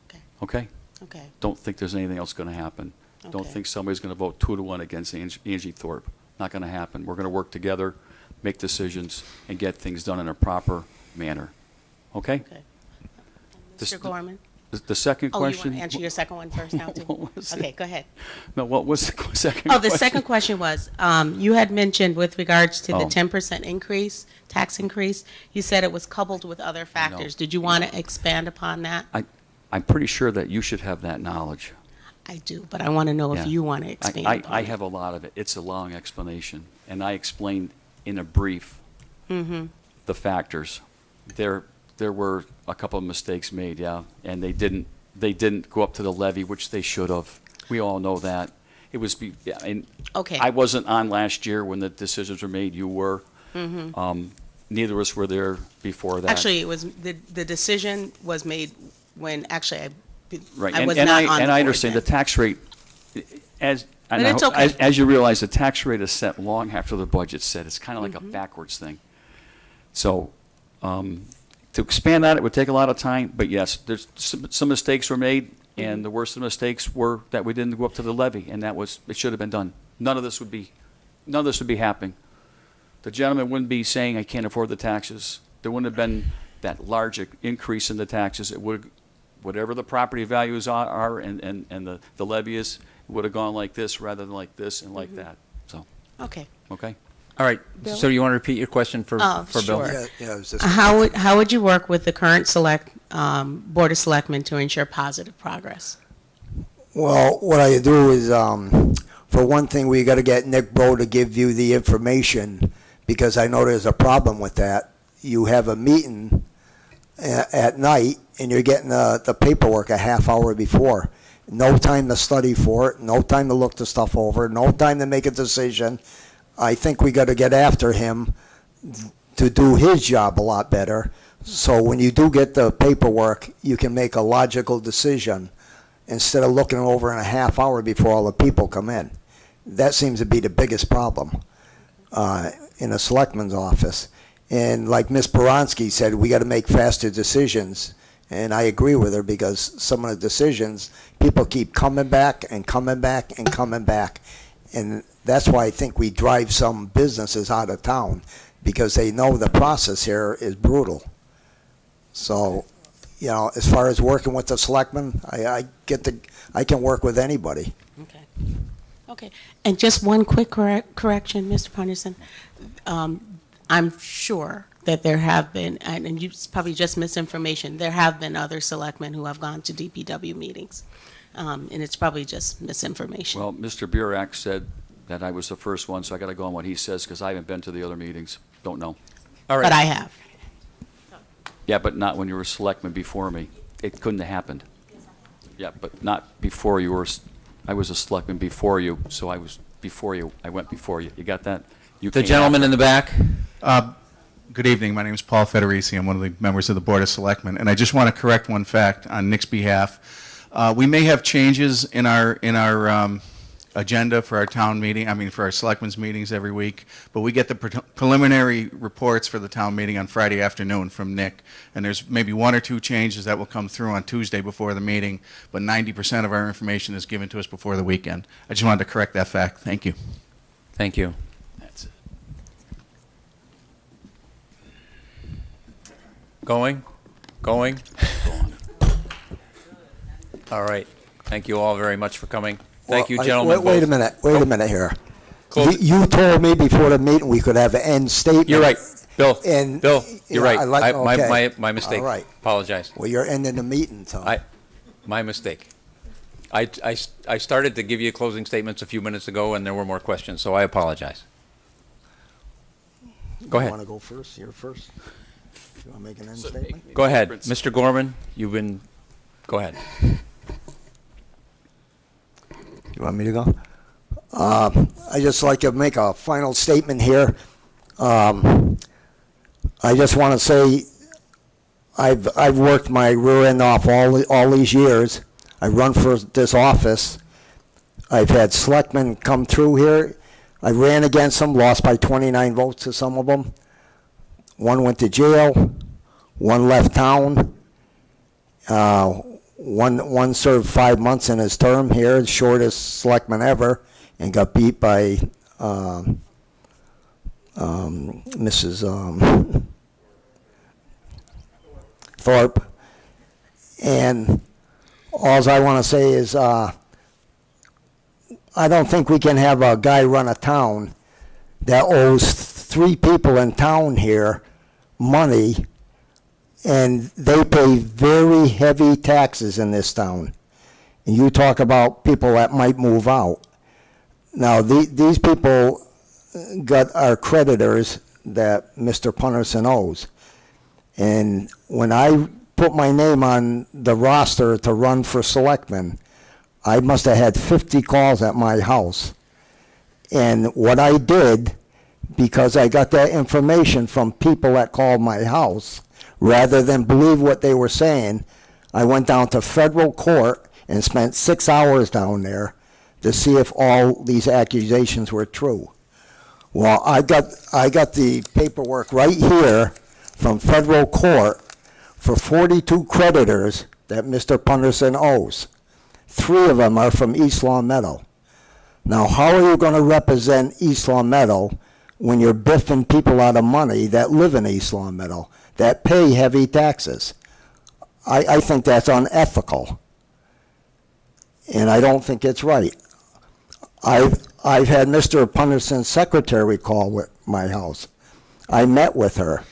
Okay. Okay? Okay. Don't think there's anything else going to happen. Don't Okay. think somebody's going to vote 2-1 against Angie Thorpe. Not going to happen. We're going to work together, make decisions, and get things done in a proper manner. Okay? Okay. This- Mr. Gorman? The second Oh, you question. want to answer your second one first now, too? What was it? Okay, go ahead. No, what was the second Oh, the question? second question was, you had mentioned with regards to the Oh. 10% increase, tax increase, you said it was coupled with other factors. Did you want to expand upon that? I'm pretty sure that you should have that knowledge. I do, but I want to know Yeah. if you want to expand I upon it. have a lot of it. It's a long explanation, and I explained in a brief Mm-hmm. the factors. There were a couple of mistakes made, yeah, and they didn't go up to the levy, which they should have. We all know that. It was, yeah, and Okay. I wasn't on last year when the decisions were made. You were. Mm-hmm. Neither of us were there before that. Actually, it was, the decision was made when, actually, Right, I and, was and not I, on the and I board understand the then. tax rate, as, and But I it's hope- okay. as you realize, the tax rate is set long after the budget's set. It's kind of like a Mm-hmm. backwards thing. So, to expand on it would take a lot of time, but yes, there's some mistakes were made, Mm-hmm. and the worst of the mistakes were that we didn't go up to the levy, and it should have been done. None of this would be happening. The gentleman wouldn't be saying, I can't afford the taxes. There wouldn't have been that large increase in the taxes. It would, whatever the property values are and the levy is, it would have gone like this rather than like this and like that. So, Okay. okay? All right, so you want to repeat your question for Bill? Sure. Yeah, it was just. How would you work with the current Board of Selectmen to ensure positive progress? Well, what I do is, for one thing, we got to get Nick Bro to give you the information, because I know there's a problem with that. You have a meeting at night, and you're getting the paperwork a half hour before. No time to study for it, no time to look the stuff over, no time to make a decision. I think we got to get after him to do his job a lot better. So when you do get the paperwork, you can make a logical decision instead of looking it over in a half hour before all the people come in. That seems to be the biggest problem in a selectman's office. And like Ms. Baranski said, we got to make faster decisions. And I agree with her, because some of the decisions, people keep coming back and coming back and coming back. And that's why I think we drive some businesses out of town, because they know the process here is brutal. So, you know, as far as working with the selectmen, I can work with anybody. Okay. Okay. And just one quick correction, Mr. Punderson. I'm sure that there have been, and you probably just misinformation, there have been other selectmen who have gone to DPW meetings. And it's probably just misinformation. Well, Mr. Burek said that I was the first one, so I got to go on what he says, because I haven't been to the other meetings. Don't know. All right. But I have. Yeah, but not when you were selectman before me. It couldn't have happened. Yeah, but not before you were, I was a selectman before you, so I was before you. I went before you. You got that? You The came gentleman after. in the back? Good evening. My name is Paul Federici. I'm one of the members of the Board of Selectmen, and I just want to correct one fact on Nick's behalf. We may have changes in our agenda for our town meeting, for our selectmen's meetings every week, but we get the preliminary reports for the town meeting on Friday afternoon from Nick, and there's maybe one or two changes that will come through on Tuesday before the meeting, but 90% of our information is given to us before the weekend. I just wanted to correct that fact. Thank you. Thank you. That's it. Going? All right. Thank you all very much for coming. Thank you, gentlemen. Wait a both. minute here. Close. You told me before the meeting we could have an end statement. You're right, Bill. And, Bill, you're yeah, right. okay. My mistake. All right. Apologize. Well, you're ending the meeting, so. My mistake. I started to give you closing statements a few minutes ago, and there were more questions, so I apologize. Go ahead. You want to go first? You're first. You want to make an end statement? Go ahead. Mr. Gorman, go ahead. You want me to go? I just like to make a final statement here. I just want to say I've worked my rear end off all these years. I run for this office. I've had selectmen come through here. I ran against them, lost by 29 votes to some of them. One went to jail. One left town. One served 5 months in his term here, the shortest selectman ever, and got beat by Mrs. Thorpe. And all I want to say is I don't think we can have a guy run a town that owes 3 people in town here money, and they pay very heavy taxes in this town. And you talk about people that might move out. Now, these people are creditors that Mr. Punderson owes. And when I put my name on the roster to run for selectman, I must have had 50 calls at my house. And what I did, because I got that information from people that called my house, rather than believe what they were saying, I went down to federal court and spent 6 hours down there to see if all these accusations were true. Well, I got the paperwork right here from federal court for 42 creditors that Mr. Punderson owes. 3 of them are from East Long Meadow. Now, how are you going to represent East Long Meadow when you're biffing people out of money that live in East Long Meadow, that pay heavy taxes? I think that's unethical, and I don't think it's right. I've had Mr. Punderson's secretary call my house. I met with her.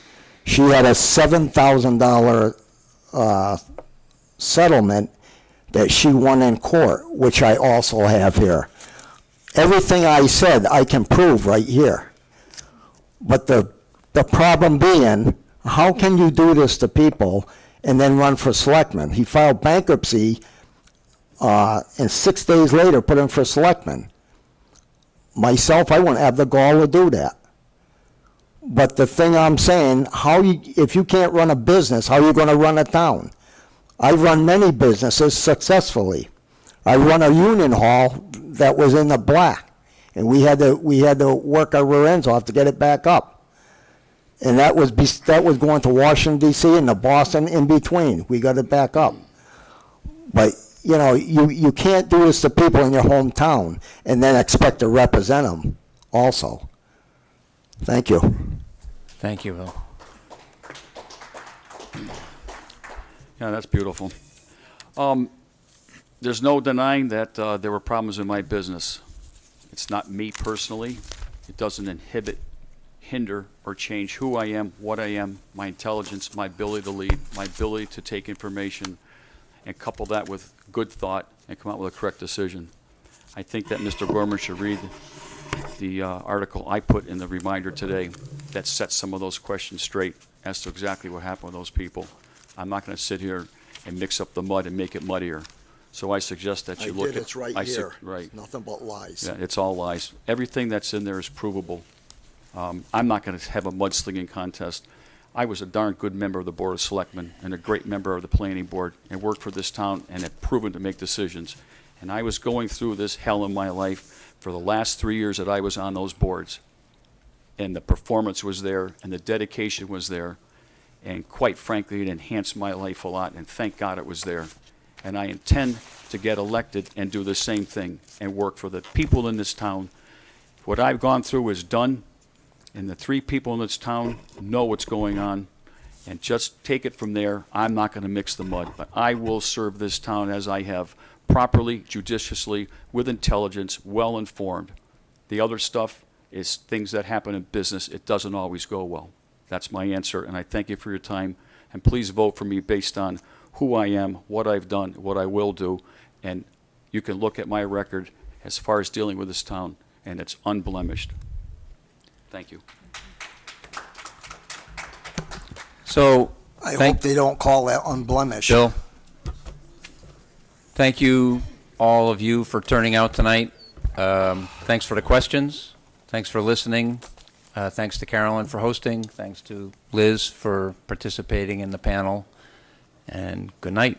She had a $7,000 settlement that she won in court, which I also have here. Everything I said, I can prove right here. But the problem being, how can you do this to people and then run for selectman? He filed bankruptcy, and 6 days later put him for selectman. Myself, I wouldn't have the gall to do that. But the thing I'm saying, if you can't run a business, how are you going to run a town? I've run many businesses successfully. I run a union hall that was in the black, and we had to work our rear ends off to get it back up. And that was going to Washington D.C. and to Boston in between. We got it back up. But you know, you can't do this to people in your hometown and then expect to represent them also. Thank you. Thank you, Will. Yeah, that's beautiful. There's no denying that there were problems in my business. It's not me personally. It doesn't hinder, or change who I am, what I am, my intelligence, my ability to lead, my ability to take information and couple that with good thought and come out with a correct decision. I think that Mr. Gorman should read the article I put in the reminder today that sets some of those questions straight as to exactly what happened with those people. I'm not going to sit here and mix up the mud and make it muddier. So I suggest that you look at... It's right here. Right. Nothing but lies. Yeah, it's all lies. Everything that's in there is provable. I'm not going to have a mudslinging contest. I was a darn good member of the Board of Selectmen and a great member of the Planning Board and worked for this town and have proven to make decisions. And I was going through this hell in my life for the last 3 years that I was on those boards. And the performance was there and the dedication was there. And quite frankly, it enhanced my life a lot, and thank God it was there. And I intend to get elected and do the same thing and work for the people in this town. What I've gone through is done, and the 3 people in this town know what's going on, and just take it from there. I'm not going to mix the mud, but I will serve this town as I have, properly, judiciously, with intelligence, well informed. The other stuff is things that happen in business. It doesn't always go well. That's my answer, and I thank you for your time. And please vote for me based on who I am, what I've done, what I will do, and you can look at my record as far as dealing with this town, and it's unblemished. Thank you. So, I hope they don't call that unblemished. Bill, thank you, all of you, for turning out tonight. Thanks for the questions. Thanks for listening. Thanks to Carolyn for hosting. Thanks to Liz for participating in the panel. And good night.